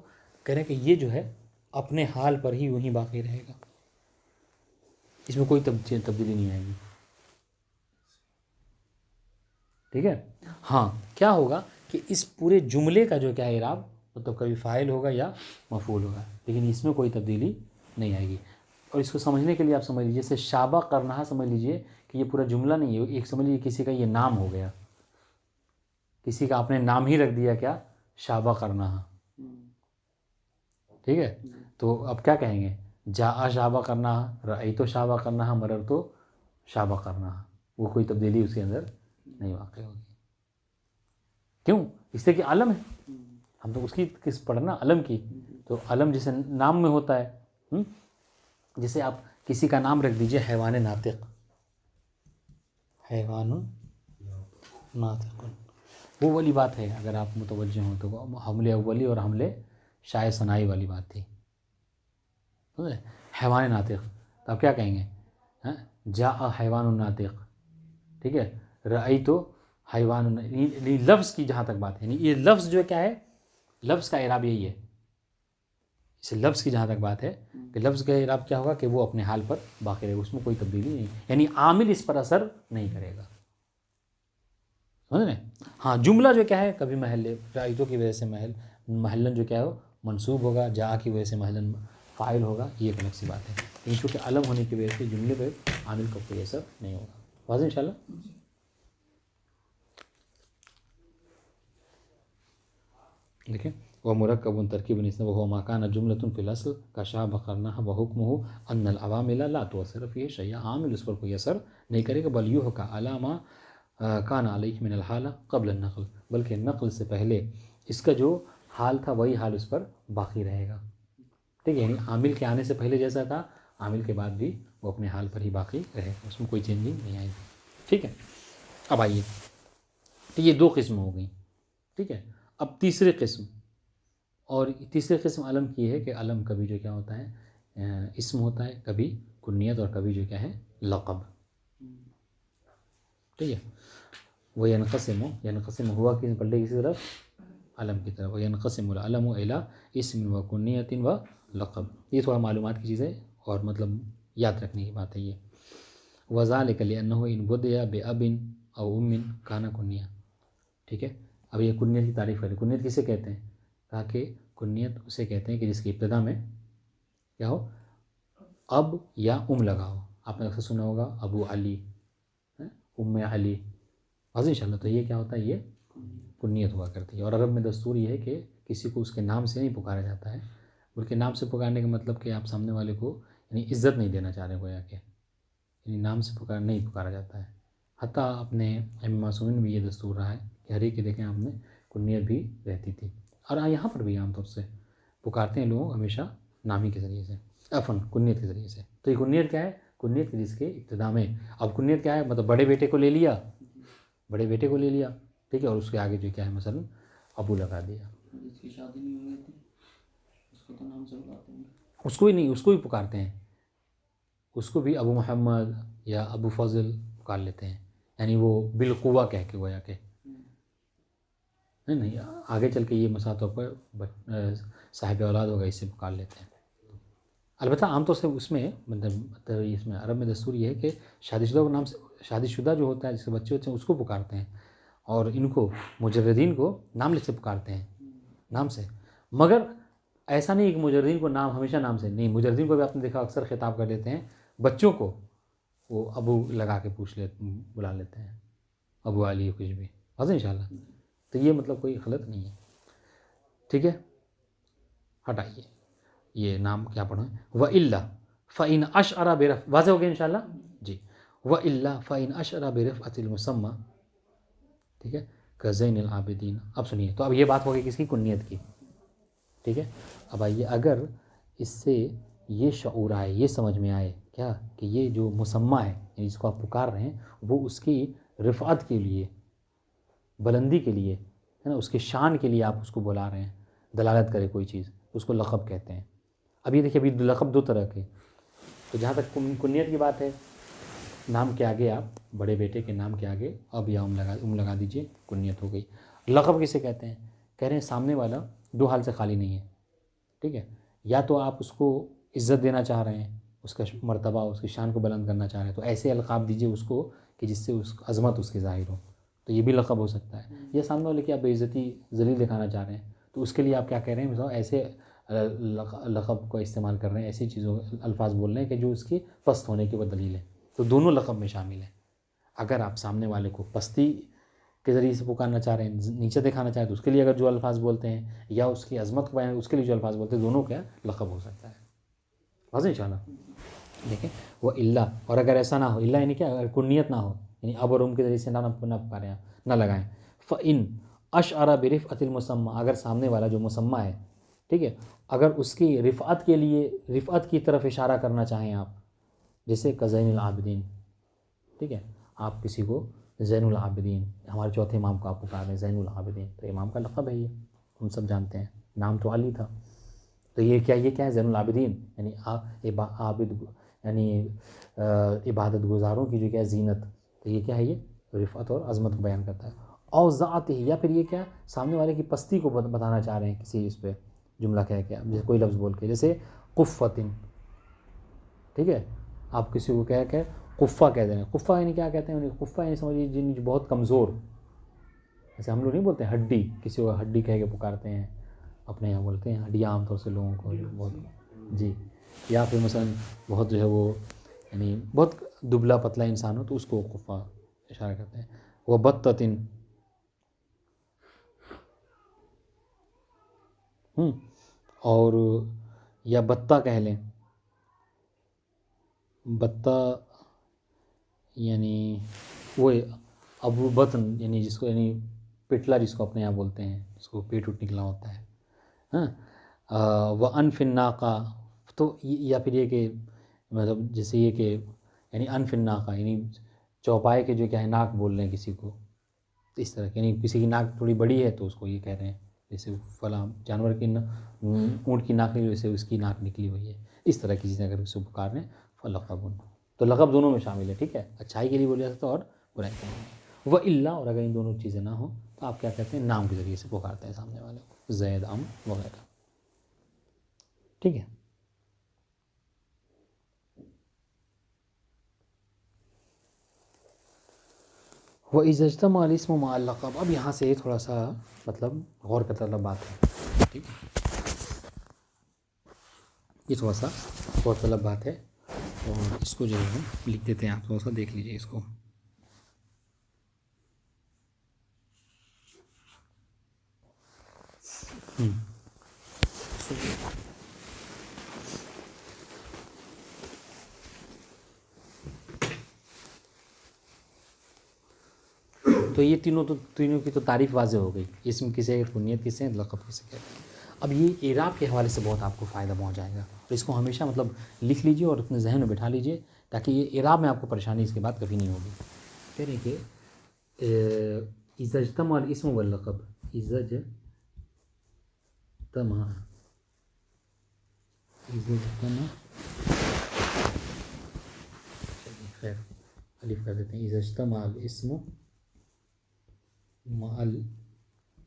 Speaker 1: कह रहे हैं कि ये जो है अपने हाल पर ही वहीं बाकी रहेगा, इसमें कोई तब्दीली नहीं आएगी, ठीक है। हाँ क्या होगा कि इस पूरे जुमले का जो क्या है इराब, मतलब कभी फ़ाइल होगा या मफ़ूल होगा, लेकिन इसमें कोई तब्दीली नहीं आएगी। और इसको समझने के लिए आप समझ लीजिए, जैसे शाबा करना समझ लीजिए कि ये पूरा जुमला नहीं है, एक समझ लीजिए किसी का ये नाम हो गया, किसी का आपने नाम ही रख दिया क्या, शाबा करना, ठीक है। तो अब क्या कहेंगे, जा शाबा करना, रई तो शाबा करना, मरर तो शाबा करना, वो कोई तब्दीली उसके अंदर नहीं वाक़ई होगी। क्यों, इसलिए कि आलम है, हम तो उसकी किस पढ़ना अलम की, तो अलम जैसे नाम में होता है, जैसे आप किसी का नाम रख दीजिए हैवान नातिक, हैवान नातिक, वो वाली बात है। अगर आप मुतवज्जे हों तो हमले अव्वली और हमले शायद सनाई वाली बात थी, समझे, हैवान नातिक। तो आप क्या कहेंगे, जा हैवान नातिक, ठीक है। रई तो हैवान, लफ्ज़ की जहाँ तक बात है, ये लफ्ज़ जो क्या है, लफ्ज़ का इराब यही है। इस लफ्ज़ की जहाँ तक बात है कि लफ्ज़ का इराब क्या होगा कि वो अपने हाल पर बाकी रहेगा, उसमें कोई तब्दीली नहीं, यानी आमिल इस पर असर नहीं करेगा, समझ रहे। हाँ जुमला जो क्या है, कभी महल राइतों की वजह से महलन जो क्या है मंसूब होगा, जा की वजह से महलन फ़ाइल होगा, ये एक अलग सी बात है। लेकिन चूँकि अलम होने की वजह से जुमले पर आमिल का कोई असर नहीं होगा। वाज़ेह इंशाल्लाह। देखिए वह मुरक्कबुन तरकीबुन इसम वह माकान जुमलतुन फिल अस्ल का शाबा करना व हुक्मुहु अन्नल अवामिल ला तुअस्सिर फीहि शैअ, आमिल उस पर कोई असर नहीं करेगा, बल युहका अला मा कान अलैहि मिनल हाल क़ब्ल नक़ल, बल्कि नक़ल से पहले इसका जो हाल था वही हाल उस पर बाकी रहेगा, ठीक है। यानी आमिल के आने से पहले जैसा था, आमिल के बाद भी वो अपने हाल पर ही बाकी रहेगा, उसमें कोई चेंजिंग नहीं आएगी, ठीक है। अब आइए, तो ये दो किस्म हो गई, ठीक है। अब तीसरी किस्म, और तीसरी किस्म अलम की है कि अलम कभी जो क्या होता है इस्म होता है, कभी कुन्नियत, और कभी जो क्या है लक़ब, ठीक है। वह यनक़सिम हुआ किस पढ़े किसी तरफ, अलम की तरफ, यनक़सिमुल अलमु इला इस्म व कुन्नियतिन व लक़ब। ये थोड़ा मालूमात की चीज़ है और मतलब याद रखने की बात है ये। वज़ालिका लिअन्नहु इन बुदिया बिअबिन औ उम्मिन काना कुन्निया, ठीक है। अब ये कुन्नियत की तारीफ़ करें, कुन्नियत किसे कहते हैं, कहा कि कुन्नियत उसे कहते हैं कि जिसकी इब्तिदा में क्या हो, अब या लगा हो। आपने अक्सर सुना होगा अबू अली, उम्मे अली, वाज़ेह इंशाल्लाह। तो ये क्या होता है, ये कुन्नियत हुआ करती है। और अरब में दस्तूर ये है कि किसी को उसके नाम से नहीं पुकारा जाता है, बल्कि नाम से पुकारने का मतलब कि आप सामने वाले को यानी इज़्ज़त नहीं देना चाह रहे हो, या कि यानी नाम से नहीं पुकारा जाता है। हत्ता अपने इमाम मासूमीन में ये दस्तूर रहा है कि हर एक के देखें आपने कुन्नियत भी रहती थी, और यहाँ पर भी आमतौर से पुकारते हैं लोग हमेशा नामी के ज़रिए से, अफन कुन्नियत के ज़रिए से। तो ये कुन्नियत क्या है, कुन्नियत की जिसके इब्तिदा में, अब कुन्नियत क्या है, मतलब बड़े बेटे को ले लिया, बड़े बेटे को ले लिया, ठीक है, और उसके आगे जो क्या है मसलन अबू लगा दिया,
Speaker 2: जिसकी शादी नहीं हुई थी उसको तो नाम से बुलाते हैं,
Speaker 1: उसको ही नहीं, उसको भी पुकारते हैं, उसको भी अबू मोहम्मद या अबू फजल पुकार लेते हैं, यानी वो बिलकुवा कह के गोया के नहीं, आगे चल के ये मसातों पर साहिब औलाद होगा इससे पुकार लेते हैं। अलबत्ता आमतौर से उसमें मतलब इसमें अरब में दस्तूर ये है कि शादीशुदा के नाम से, शादीशुदा जो होता है जिसके बच्चे होते हैं उसको पुकारते हैं, और इनको मुजर्रदीन को नाम से पुकारते हैं, नाम से। मगर ऐसा नहीं है कि मुजर्रीन को नाम हमेशा नाम से नहीं, मुजर्रीन को भी आपने देखा अक्सर खिताब कर लेते हैं, बच्चों को वो अबू लगा के बुला लेते हैं, अबू अली कुछ भी, बस इंशाल्लाह। तो ये मतलब कोई गलत नहीं है, ठीक है। हटाइए ये नाम क्या पढ़ा है, व इल्ला फ़इन अशअरा बिरफ़, वाज़े हो गया इंशाल्लाह जी। व इल्ला फ़इन अशअरा बिरफ़अतिल मुसम्मा, ठीक है, कज़ैनिल आबिदीन। अब सुनिए, तो अब ये बात हो गई किसकी, कुन्नियत की, ठीक है। अब आइए, अगर इससे ये शऊर आए, ये समझ में आए क्या कि ये जो मुसम्मा है यानी जिसको आप पुकार रहे हैं वो उसकी रिफ़अत के लिए, बुलंदी के लिए, है ना, उसके शान के लिए आप उसको बुला रहे हैं, दलालत करे कोई चीज़, उसको लक़ब कहते हैं। अब ये देखिए, अभी लक़ब दो तरह के, तो जहाँ तक कुन्नियत की बात है, नाम के आगे आप बड़े बेटे के नाम के आगे अब या उम लगा दीजिए, कुन्नियत हो गई। लक़ब किसे कहते हैं, कह रहे हैं सामने वाला दो हाल से खाली नहीं है, ठीक है। या तो आप उसको इज़्ज़त देना चाह रहे हैं, उसका मर्तबा, उसकी शान को बुलंद करना चाह रहे हैं, तो ऐसे अलक़ाब दीजिए उसको कि जिससे उस अज़मत उसकी ज़ाहिर हो, तो ये भी लक़ब हो सकता है। या सामने वाले की आप बेइज़्ज़ती, ज़लील दिखाना चाह रहे हैं, तो उसके लिए आप क्या कह रहे हैं, ऐसे लक़ब का इस्तेमाल कर रहे हैं, ऐसी चीज़ों अल्फाज बोल रहे हैं कि जो उसकी पस्त होने की वो दलील है, तो दोनों लक़ब में शामिल है। अगर आप सामने वाले को पस्ती के ज़रिए से पुकारना चाह रहे हैं, नीचे दिखाना चाहें, तो उसके लिए अगर जो अल्फाज बोलते हैं, या उसकी अज़मत को बयान उसके लिए जो अल्फाज बोलते हैं, दोनों क्या लक़ब हो सकता है, बस इंशाल्लाह। देखें, वो इल्ला, और अगर ऐसा ना हो, इल्ला यानी क्या, अगर कुन्नियत ना हो, यानी अब और उम के ज़रिए से ना पुकारें आप, ना लगाएं। फ़इन अशअरा बिरिफ़अतिल मुसम्मा, अगर सामने वाला जो मुसम्मा है, ठीक है, अगर उसकी रिफ़अत के लिए, रिफ़अत की तरफ इशारा करना चाहें आप, जैसे कज़ैनुल आबिदीन, ठीक है, आप किसी को ज़ैनुल आबिदीन, हमारे चौथे इमाम को आप पुकार रहे हैं ज़ैनुल आबिदीन, तो इमाम का लक़ब है ये, हम सब जानते हैं, नाम तो अली था, तो ये क्या है ज़ैनुल आबिदीन, यानी आबिद, यानी इबादत गुज़ारों की जो क्या ज़ीनत, तो ये क्या है, ये रिफ़अत और अज़मत को बयान करता है। और ज़ात ही, या फिर ये क्या, सामने वाले की पस्ती को बताना चाह रहे हैं किसी इस पर जुमला कह के, जैसे कोई लफ्ज़ बोल के, जैसे कुफ़्फ़तिन, ठीक है, आप किसी को कह के कुफ़्फ़ा कह दे रहे हैं, कुफ़्फ़ा यानी क्या कहते हैं, कुफ़्फ़ा यानी समझिए जिन बहुत कमज़ोर, ऐसे हम लोग नहीं बोलते हड्डी, किसी को हड्डी कह के पुकारते हैं, अपने यहाँ बोलते हैं हड्डियाँ आमतौर से लोगों को बहुत, जी। या फिर मसलन बहुत जो है वो, यानी बहुत दुबला पतला इंसान हो तो उसको कुफ़्फ़ा इशारा करते हैं। वह बत्ततिन, और या बत्ता कह लें, बत्ता यानी वो अबू बतन, यानी जिसको, यानी पिटला जिसको अपने यहाँ बोलते हैं, जिसको पेट उठ निकला होता है, हाँ। व अनफिन्नाका, तो या फिर ये कि मतलब जैसे ये कि यानी अनफिन्नाका, यानी चौपाए के जो क्या है नाक बोल रहे हैं किसी को, तो इस तरह के, यानी किसी की नाक थोड़ी बड़ी है तो उसको ये कह रहे हैं, जैसे फला जानवर की ऊँट की नाक निकली वैसे उसकी नाक निकली हुई है, इस तरह की चीज़ें अगर उसको पुकार रहे हैं फ़लक़बुन, तो लक़ब दोनों में शामिल है, ठीक है, अच्छाई के लिए बोला जाता है और बुराई के लिए। वह इल्ला, और अगर इन दोनों चीज़ें ना हो तो आप क्या कहते हैं, नाम के ज़रिए से पुकारते हैं सामने वाले को, ज़ैद, अम्र वगैरह, ठीक है। वह इज़्तमा अल इस्मु मअल लक़ब, अब यहाँ से थोड़ा सा मतलब गौर करने वाला बात है, ठीक है, ये थोड़ा सा गौर करने वाला बात है, और इसको जो है लिख देते हैं, आप थोड़ा सा देख लीजिए इसको। तो ये तीनों की तो तारीफ़ वाज़े हो गई, इसम किसे, कुन्नियत किसे, लक़ब किसे कहते हैं। अब ये इराब के हवाले से बहुत आपको फ़ायदा पहुंच जाएगा, और इसको हमेशा मतलब लिख लीजिए और अपने जहन में बैठा लीजिए, ताकि ये इराब में आपको परेशानी इसके बाद कभी नहीं होगी। कह रहे कि इज़्तमा अल इस्मु वल लक़ब, इज़्तमा खैर अलिफ कर देते हैं, इज़्तमा अल इस्मु मअल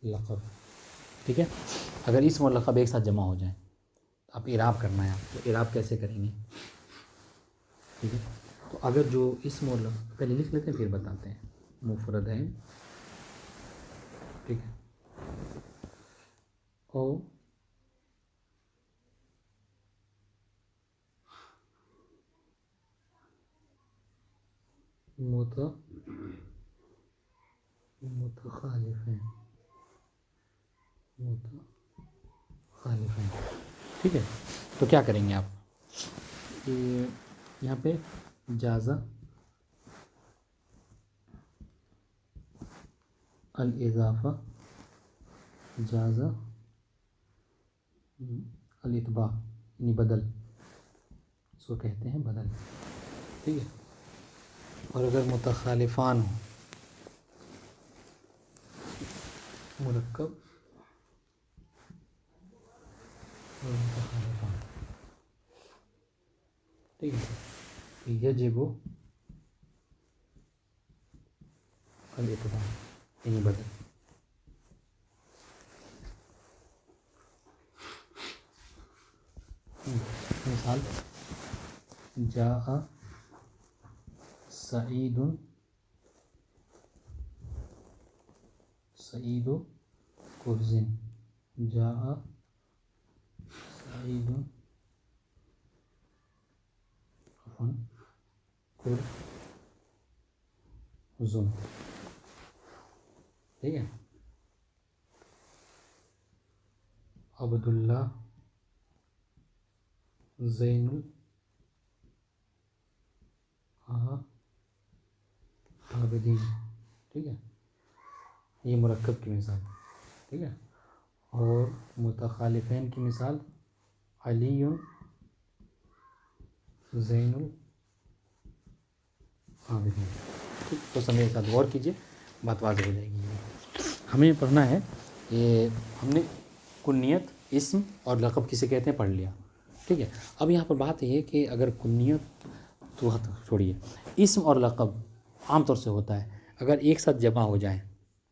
Speaker 1: लक़ब, ठीक है। अगर इस्म और लक़ब एक साथ जमा हो जाए, अब इराब करना है आपको, तो इराब कैसे करेंगे, ठीक है। तो अगर जो इस्म और लक़ब, पहले लिख लेते हैं फिर बताते हैं, मुफ़रद है, ठीक है, ओ मुतखालिफैन, मुतखालिफैन। ठीक है, तो क्या करेंगे आप, ये यहाँ पे जाज़ा अल इज़ाफ़ा, जाज़ा अल इत्बा, यानी बदल, इसको कहते हैं बदल। ठीक है, और अगर मुतखालिफान हो, मुरक्कब और मुतखालिफान, ठीक है, यजिबु अल इत्बा, यानी बदल। मिसाल, जाआ सईदुन, सईदु कुर्जिन, जाआ सईदुन कुर्जुन। ठीक है, अब्दुल्ला ज़ैनुल आबिदीन। ठीक है, ये मुरक्कब की मिसाल। ठीक है, और मुतखालिफैन की मिसाल, अलीयुन ज़ैनुल आबिदीन। ठीक, तो समय के साथ गौर कीजिए, बात वाज़ेह हो जाएगी। हमें पढ़ना है, ये हमने कुन्नियत, इस्म और लक़ब किसे कहते हैं पढ़ लिया। ठीक है, अब यहाँ पर बात ये है कि अगर कुन्नियत तो छोड़िए, इस्म और लक़ब आमतौर से होता है, अगर एक साथ जमा हो जाए,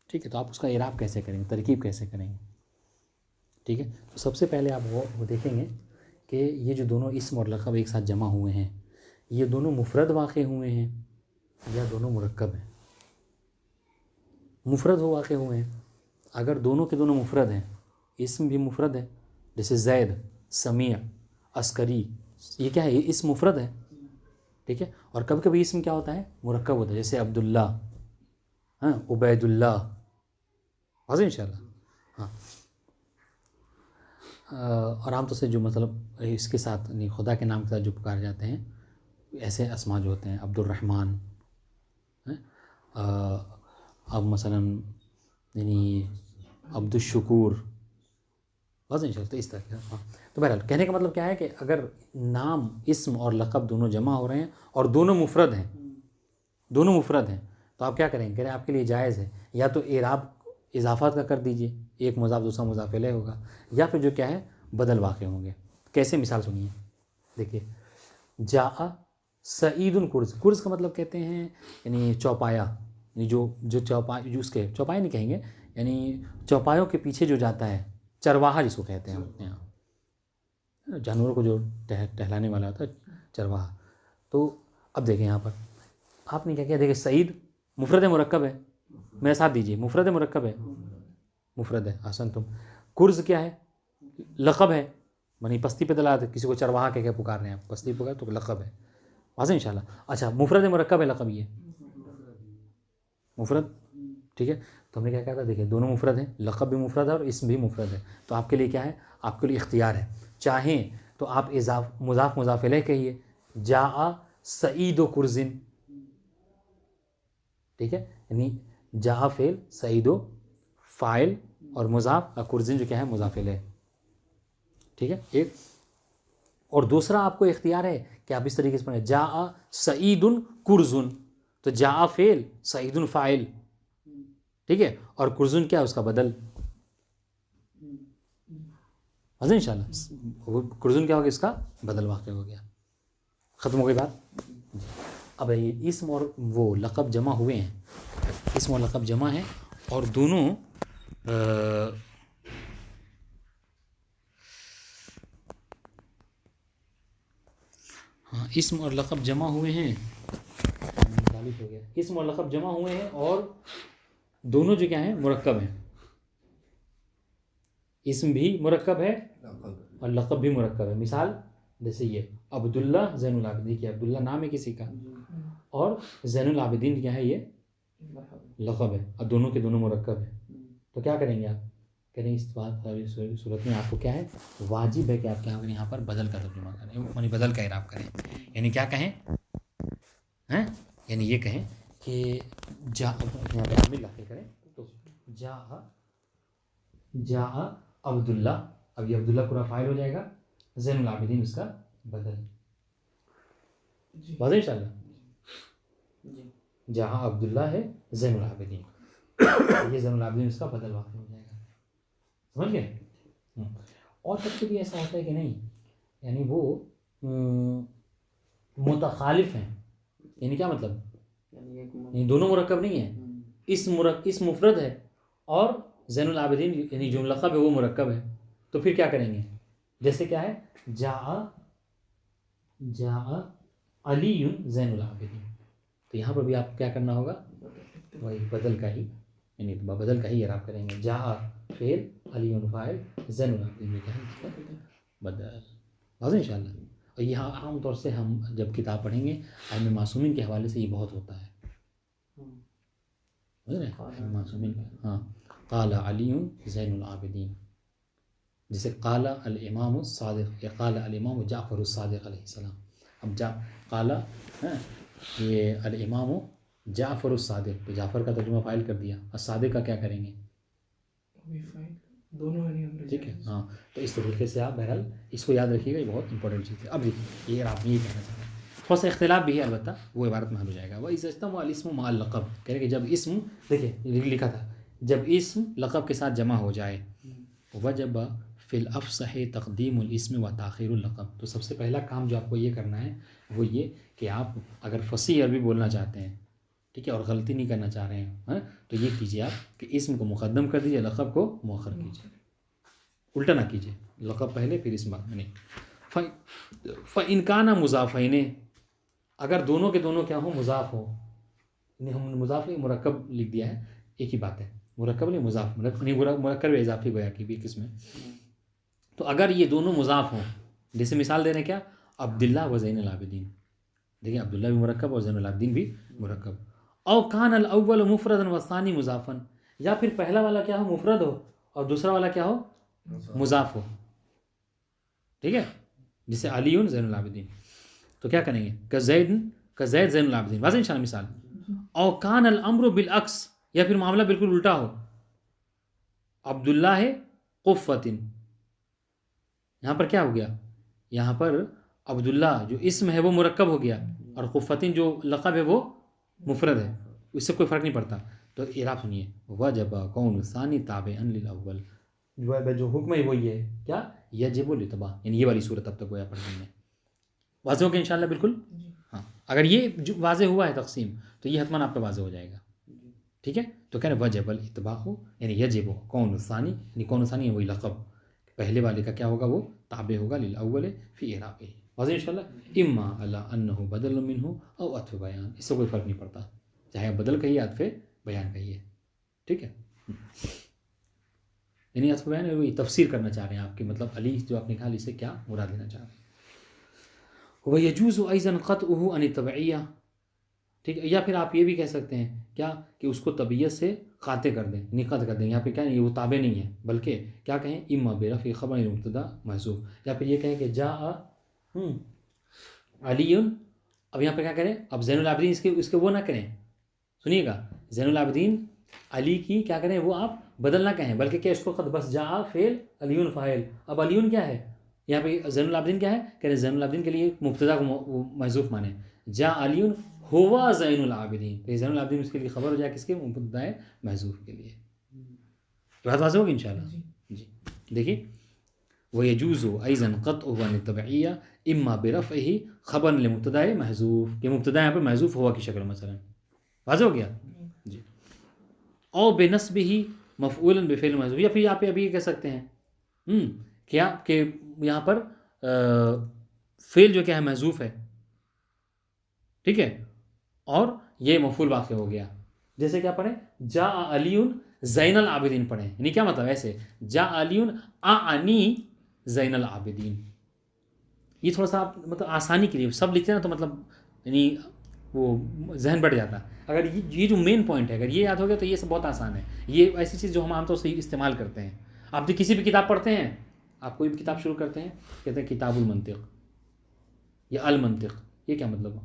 Speaker 1: ठीक है, तो आप उसका इराब कैसे करेंगे, तरकीब कैसे करेंगे। ठीक है, तो सबसे पहले आप वो देखेंगे कि ये जो दोनों इस्म और लक़ब एक साथ जमा हुए हैं, ये दोनों मुफ़रद वाक़े हुए हैं या दोनों मुरक्कब हैं। मुफ़रद हो वाक़े हुए हैं, अगर दोनों के दोनों मुफ़रद हैं, इस्म भी मुफ़रद है, जैसे ज़ैद, समीअ, अस्करी, ये क्या है, ये इस्म मुफ़रद है। ठीक है, और कभी कभी इस्म क्या होता है, मुरक्कब होता है, जैसे अब्दुल्ला, हाँ, उबैदुल्ला, वाज़ेह इंशाअल्लाह। हाँ, और आमतौर से जो मतलब इसके साथ नहीं, खुदा के नाम के साथ जो पुकारे जाते हैं, ऐसे अस्मा जो होते हैं, अब्दुर्रहमान, अब मसलन यानी अब्दुश्शुकूर, वाज़ेह इंशाअल्लाह। तो इस तरह के, हाँ, तो बहरहाल कहने का मतलब क्या है कि अगर नाम, इस्म और लक़ब दोनों जमा हो रहे हैं और दोनों मुफ़रद हैं, दोनों मुफ़रद हैं, तो आप क्या करेंगे, कह रहे हैं आपके लिए जायज़ है, या तो इराब इजाफ़ात का कर दीजिए, एक मुज़ाफ़ दूसरा मुज़ाफ़ इलैह होगा, या फिर जो क्या है बदल वाक़े होंगे। कैसे, मिसाल सुनिए, देखिए, जाआ सईदुन कुर्ज़, कुर्ज़ का मतलब कहते हैं यानी चौपाया, यानी जो चौपाई, जो उसके चौपाई नहीं कहेंगे, यानी चौपायों के पीछे जो जाता है, चरवाहा जिसको कहते हैं अपने यहाँ, जानवरों को जो टहलाने वाला होता है, चरवाहा। तो अब देखें यहाँ पर आपने क्या किया, देखिए सईद मुफ़रद है मुरक्कब है, मेरे साथ दीजिए, मुफ़रद है मुरक्कब है, मुफ़रद है, आसन तुम। कुर्ज़ क्या है, लक़ब है, मनी पस्ती पे दला, किसी को चरवाहा कह के पुकार रहे हैं आप, पस्ती पुकार तो लक़ब है, वाज़ेह इंशाअल्लाह। अच्छा, मुफ़रद है मुरक्कब है लक़ब, ये मुफ़रद। ठीक है, तो हमने क्या कहा था, देखिए दोनों मुफ़रद हैं, लक़ब भी मुफ़रद है और इस्म भी मुफ़रद है, तो आपके लिए क्या है, आपके लिए इख्तियार है, चाहें तो आप मुज़ाफ़ मुज़ाफ़ इलैह कहिए, जाआ सईदु कुर्ज़िन। ठीक है, यानी जहाँ फ़ेल, सईदो फ़ाइल और मुज़ाफ़, कुर्ज़िन जो क्या है मुज़ाफ़ इलैह। ठीक है, एक। और दूसरा आपको इख्तियार है कि आप इस तरीके से पढ़ें, जाआ सईदुन कुर्ज़ुन, तो जाआ फ़ेल, सईदुन फ़ाइल। ठीक है, और कुर्ज़ुन क्या है, उसका बदल, वाज़ेह इंशाअल्लाह। कुर्ज़ुन क्या हो गया, इसका बदल वाक़ हो गया, ख़त्म हो गई बात। अब ये इस्म और वो लक़ब जमा हुए हैं, इस्म और लक़ब जमा है, और दोनों हाँ, इस्म और लक़ब जमा हुए हैं, 40 हो गया, इस्म और लक़ब जमा हुए हैं और दोनों जो क्या हैं मुरक्कब हैं, इस्म भी मुरक्कब है और लक़ब भी मुरक्कब है। मिसाल जैसे ये अब्दुल्ला ज़ैनुल आबिदीन, देखिए अब्दुल्ला नाम है किसी का, और ज़ैनुल आबिदीन क्या है, ये लक़ब है, और दोनों के दोनों मुरक्कब है। तो क्या करेंगे आप, करेंगे इस बात सूरत में आपको क्या है, वाजिब है कि आप क्या करें, यहाँ पर बदल का तर्जुमा करें, यानी बदल का इराब करें। यानी क्या कहें हैं, यानी ये कहें कि जा, यहाँ पे आमिल लाके करें तो जा अब्दुल्ला, अब ये अब्दुल्ला पूरा फाइल हो जाएगा, ज़ैनुल आबिदीन उसका बदल। वाज़ेह इंशाअल्लाह। जहाँ अब्दुल्ला है ज़ैनुल आबिदीन, ये ज़ैनुल आबिदीन उसका बदल वाक़ हो जाएगा। समझ गए। और कभी भी ऐसा होता है कि नहीं, यानी वो मुतखालिफ हैं, यानी क्या मतलब, यानी दोनों मुरक्कब नहीं है, इस मुफरद है और ज़ैनुल आबिदीन यानी जो लक़ब है वो मुरक्कब है। तो फिर क्या करेंगे, जैसे क्या है, जा अलीयुन ज़ैनुल आबिदीन, तो यहाँ पर भी आप क्या करना होगा, वही बदल का ही, यानी बदल का ही इराब करेंगे। जा फेल, अलीयुन फाइल, ज़ैनुल आबिदीन में क्या है बदल। वाज़ेह इंशाअल्लाह। और यहाँ आम तौर से हम जब किताब पढ़ेंगे आइम्मा मासूमीन के हवाले से ये बहुत होता है, समझ रहे हैं मासूमीन। हाँ, क़ाला अलीयुन ज़ैनुल आबिदीन, जैसे क़ाला अल इमाम सादिक़ या क़ाला अल इमाम जाफ़र सादिक़ अलैहिस्सलाम। अब क़ाला है ये अल इमाम जाफ़र सादिक़, तो जाफ़र का तर्जुमा फ़ाइल कर दिया, और सादिक़ का क्या करेंगे,
Speaker 2: दोनों,
Speaker 1: ठीक है। हाँ, तो इस तरीके से आप बहरहाल इसको याद रखिएगा, ये बहुत इंपॉर्टेंट चीज़ है। अब देखिए, ये आप ये कहना चाह रहे हैं, थोड़ा सा इख्तिलाफ भी है, अलबत्ता वो इबारत में हल हो जाएगा। वह इज़्तम अल इस्म मअल लक़ब, कह रहे कि जब इस्म, देखिए लिखा था, जब इस्म लक़ब के साथ जमा हो जाए, वजब फ़िल अफ़सह तक़दीमुल इस्म व ताख़ीरुल लक़ब। तो सबसे पहला काम जो आपको ये करना है वो ये कि आप अगर फ़सीह अरबी बोलना चाहते हैं, ठीक है, और गलती नहीं करना चाह रहे हैं, तो ये कीजिए आप कि इस्म को मुक़द्दम कर दीजिए, लक़ब को मुअख़्ख़र कीजिए, उल्टा ना कीजिए, लक़ब पहले फिर इस्म बाद में नहीं। फ़इन काना मुज़ाफ़ैन, अगर दोनों के दोनों क्या हो, मुज़ाफ़ हो, नहीं हम मुज़ाफ़ मुरक्कब लिख दिया है, एक ही बात है, मुरक्कब नहीं मुज़ाफ़, मुरक्कब इज़ाफ़ी गोया की भी किस्म है। तो अगर ये दोनों मुज़ाफ़ हों, जैसे मिसाल दे रहे हैं क्या, अब्दुल्ला व ज़ैनुल आबिदीन, देखिए अब्दुल्ला भी मुरक्कब और ज़ैनुल आबिदीन भी मुरक्कब। औ कान अल अव्वल मुफ़रदन व सानी मुज़ाफ़न, या फिर पहला वाला क्या हो, मुफ़रद हो, और दूसरा वाला क्या हो, मुज़ाफ़ हो, ठीक है, जैसे अलीयुन ज़ैनुल आबिदीन, तो क्या करेंगे, ज़ैद ज़ैनुल आबिदीन। वाज़ेह इंशाअल्लाह मिसाल। औ कान अल अम्रु बिल अक्स, या फिर मामला बिल्कुल उल्टा हो, अब्दुल्ला है क़ुफ़्फ़तिन, यहाँ पर क्या हो गया, यहाँ पर अब्दुल्ला जो इस्म है वो मुरक्कब हो गया, और क़ुफ़्फ़तिन जो लक़ब है वो मुफ़रद है, इससे कोई फ़र्क नहीं पड़ता। तो इराब सुनिए, वजब कौन सानी ताबेअन लिल अव्वल, जो हुक्म है वो ये है क्या, यजिबु लितबा, यानी ये वाली सूरत अब तक गोया पढ़ने में वाज़ेह हो गया इंशाअल्लाह बिल्कुल। हाँ, अगर ये जो वाज़ेह हुआ है तक़सीम, तो ये हतमन आप पे वाज़ेह हो जाएगा, ठीक है। तो कह रहे वजबल इत्बाउ, यानी यजिबु कौन सानी, यानी कौन सानी है वही लक़ब, पहले वाले का क्या होगा, वो ताबे होगा लिल अव्वल फ़ी इराबिही। वाज़ेह इंशाअल्लाह। इम्मा अला अन्नहु बदल मिन्हु औ अत्फ़ बयान, इससे कोई फ़र्क नहीं पड़ता, चाहे आप बदल कहिए अत्फ़ बयान कहिए, ठीक है। यानी अत्फ़ बयान वही तफसीर करना चाह रहे हैं आपकी, मतलब अली जो आपने कहा इससे क्या मुराद लेना चाह रहे हैं। वह यजूज़ु अइज़न क़त्उहु अन तबइया, ठीक है, या फिर आप ये भी कह सकते हैं क्या कि उसको तबीयत से क़ाते कर दें, निक़त कर दें। यहाँ पे क्या नहीं, वो ताबे नहीं है, बल्कि क्या कहें, इम्मा बिरफ़ी ख़बर मुब्तदा महज़ूफ़, या फिर ये कहें कि जा अलीयुन। अब यहाँ पे क्या करें, अब ज़ैनुल आबिदीन इसके वो ना करें, सुनिएगा, ज़ैनुल आबिदीन अली की क्या करें, वो आप बदल ना कहें, बल्कि क्या इसको ख़द बस जा फ़ेल अलीयुन फ़ाइल। अब अलीयुन क्या है, यहाँ पे ज़ैनुल आबिदीन क्या है, कह रहे ज़ैनुल आबिदीन के लिए मुब्तदा को महज़ूफ़ माने, जा अलीयुन हुवा ज़ैनुल आबिदीन, तो ज़ैनुल आबिदीन उसके लिए ख़बर हो जाए किसके, मुब्तदा महज़ूफ़ के लिए। बात वाज़ेह होगी इंशाअल्लाह जी। देखिए, व यजूज़ु अइज़न क़त्उहु अन तबइया इम्मा बिरफ़इही ख़बरन लिमुब्तदा महज़ूफ़, कि मुब्तदा यहाँ पे महज़ूफ़ हुआ की शक्ल मसलन। वाज़ेह हो गया जी। औ बेनस्बिही मफ़ऊलन बिफ़िल महज़ूफ़, या फिर यहाँ पे अभी कह सकते हैं क्या कि यहाँ पर फ़ेल जो क्या है महज़ूफ़ है, ठीक है, और ये मफ़ऊल वाक़िअ हो गया। जैसे क्या पढ़ें, जा अलीयुन ज़ैनुल आबिदीन पढ़ें, यानी क्या मतलब, ऐसे जा अलीयुन आनी ज़ैनुल आबिदीन। ये थोड़ा सा आप मतलब आसानी के लिए सब लिखते हैं ना, तो मतलब यानी वो जहन बढ़ जाता। अगर ये जो मेन पॉइंट है अगर ये याद हो गया तो ये सब बहुत आसान है। ये ऐसी चीज़ जो हम आमतौर से इस्तेमाल करते हैं। आप जो किसी भी किताब पढ़ते हैं, आप कोई भी किताब शुरू करते हैं, कहते हैं किताबुल मंतिक या अल मंतिक। ये क्या मतलब है?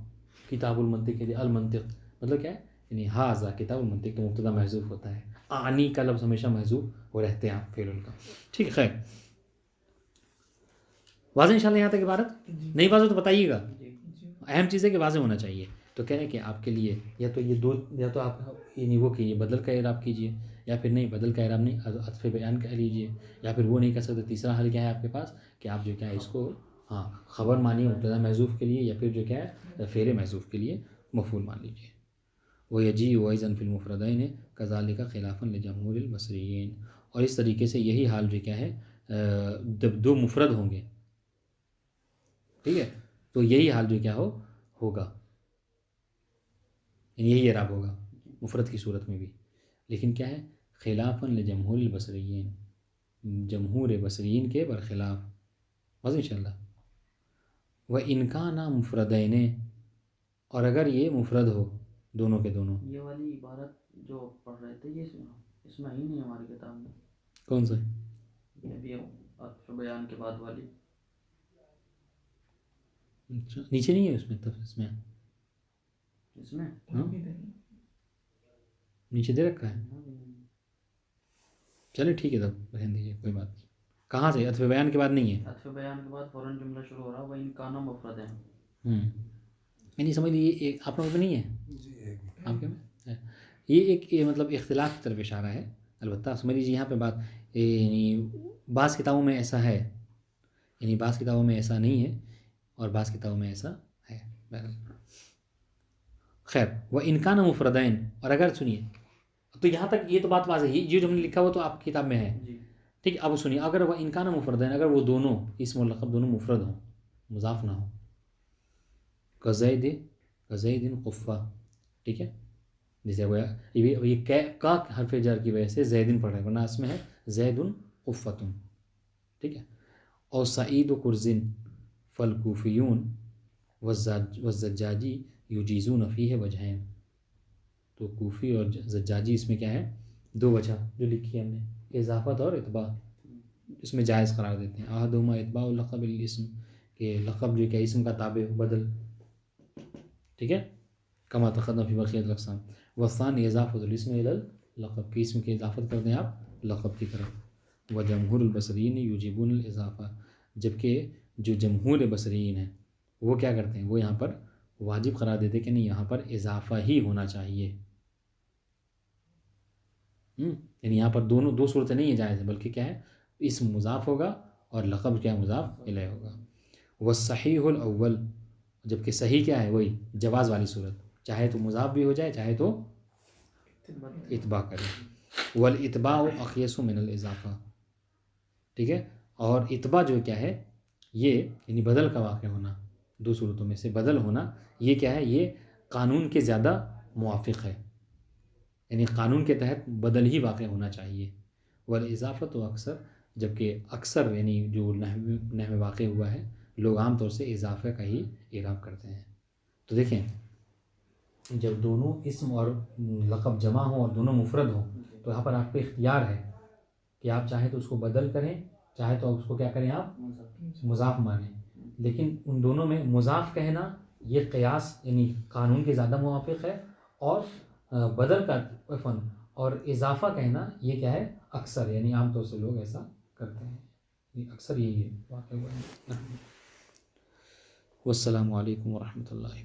Speaker 1: किताबुल मंतिक या अल मंतिक मतलब क्या है? यानी हाजा किताबुल मंतिक तो मुब्तदा महजूफ होता है, आनी का लफ्ज़ हमेशा महजूफ हो रहते हैं फेल का। ठीक है, खैर वाज़ेह इंशाल्लाह यहाँ तक इबारत। नहीं वाज़ेह तो बताइएगा, अहम चीज़ है कि वाज़ेह होना चाहिए। तो कह रहे हैं कि आपके लिए या तो ये दो, या तो आप ये वो कीजिए बदल का इराब कीजिए, या फिर नहीं बदल का इराब नहीं अत्फ़ बयान कर लीजिए, या फिर वो नहीं कर सकते। तीसरा हल क्या है आपके पास कि आप जो क्या है इसको हाँ ख़बर मानिए मुब्तदा महजूफ़ के लिए, या फिर जो क्या है फ़ेल महजूफ़ के लिए मफ़ूल मान लीजिए। वो यजी वज़न फ़िल मुफ़रदैन कज़ालिका ख़िलाफ़न लिजमहूरिल बसरिय्यीन। और इस तरीके से यही हाल जो क्या है जब दो मुफ़रद होंगे, ठीक है, तो यही हाल जो क्या होगा, यही इराब होगा मुफ़रद की सूरत में भी। लेकिन क्या है ख़िलाफ़न लिजमहूरिल बसरिय्यीन, जमहूर बसरियीन के बरखिलाफ़। बस इंशाल्लाह। व इनकाना मुफ़रदैन, और अगर ये मुफ़रद हो दोनों के दोनों।
Speaker 2: ये वाली इबारत जो पढ़ रहे थे ये इसमें ही नहीं हमारी किताब में।
Speaker 1: कौन सा?
Speaker 2: ये भी अत्फ़ बयान के बाद वाली।
Speaker 1: अच्छा, नीचे नहीं है उसमें तब इसमें हाँ नीचे दे रखा है। चलिए ठीक है तब रहने दीजिए, कोई बात नहीं। कहाँ से? अत्फ़ बयान के बाद नहीं है?
Speaker 2: अत्फ़ बयान के बाद फ़ौरन जुमला शुरू हो रहा है, वह इनकाना मुफ़रद है।
Speaker 1: नहीं समझ लीजिए, एक आप लोगों में नहीं है आपके में है। ये एक मतलब इख्तिलाफ की तरफ इशारा है। अलबत्ता समझ लीजिए यहाँ पे बात यानी बाज़ किताबों में ऐसा है, यानी बाज़ किताबों में ऐसा नहीं है और बाज़ किताबों में ऐसा है। खैर वह इनकाना मुफ़रदैन, और अगर सुनिए तो यहाँ तक ये तो बात वाज़ेह है, ये जो हमने लिखा हुआ तो आपकी किताब में है। ठीक है, अब सुनिए अगर वह इनकाना मुफ़रदैन, अगर वो दोनों इस्म और लक़ब दोनों मुफ़रद हों, मुज़ाफ़ ना हो, कज़ैदिन क़ुफ़्फ़ा, ठीक है, जैसे ये का हर्फ जर की वजह से जैदिन पढ़ रहे हैं, वरना इसमें है जैदुन क़ुफ़्फ़तुन, ठीक है। और सईद कुर्ज़िन फ़लकूफ़ियून वज़्ज़जाजी युजीज़ून फ़ीह वजहैन। तो कूफ़ी और ज़ज्जाजी इसमें क्या है दो वजह जो लिखी है हमने, इज़ाफ़त और इत्बा, इसमें जायज़ करार देते हैं। अहदुमा इत्बा लक़ब इस्म, के लक़ब जो क्या इस्म का ताबे बदल, ठीक है, कमा तक़द्दम फ़ी बक़ियत अक़साम। वस्सानी इज़ाफ़तुल इस्म इलल लक़ब, की इस्म की इज़ाफ़त कर दें आप लक़ब की तरफ। व जमहूरुल बसरीन युजीबुल इज़ाफ़ा, जबकि जो जमहूर बसरीन हैं वो क्या करते हैं, वो यहाँ पर वाजिब करार देते कि नहीं यहाँ पर इज़ाफ़ा ही होना चाहिए। यानी यहाँ पर दोनों दो सूरतें नहीं है जायज़ है, बल्कि क्या है इस्म मुज़ाफ़ होगा और लक़ब क्या मुज़ाफ़ इलैह होगा। वह सहीहुल अव्वल, जबकि सही क्या है वही जवाज़ वाली सूरत, चाहे तो मुज़ाफ़ भी हो जाए चाहे तो इत्बा करे। वल इत्बा अख़यसु मिनल इज़ाफ़ा, ठीक है, और इत्बा जो क्या है ये यानी बदल का वाक़ होना, दो सूरतों में से बदल होना, ये क्या है ये कानून के ज़्यादा मुवाफ़िक़ है, यानी कानून के तहत बदल ही वाक़ होना चाहिए। वल इज़ाफ़त व अक्सर, जबकि अक्सर यानी जो नहव में वाक़ हुआ है लोग आम तौर से इज़ाफ़े का ही इराब करते हैं। तो देखें जब दोनों इस्म और लक़ब जमा हों और दोनों मुफ़रद हों तो यहाँ पर आप पे इख्तियार है कि आप चाहें तो उसको बदल करें, चाहे तो उसको क्या करें आप मुज़ाफ़ मानें। लेकिन उन दोनों में मुज़ाफ़ कहना ये क़ियास यानी कानून के ज़्यादा मुवाफ़िक़ है, और बदल का फ़न और इज़ाफ़ा कहना ये क्या है अक्सर, यानी आम तौर से लोग ऐसा करते हैं, ये अक्सर यही है वाक़ हुआ है। वस्सलामु अलैकुम व रहमतुल्लाहि।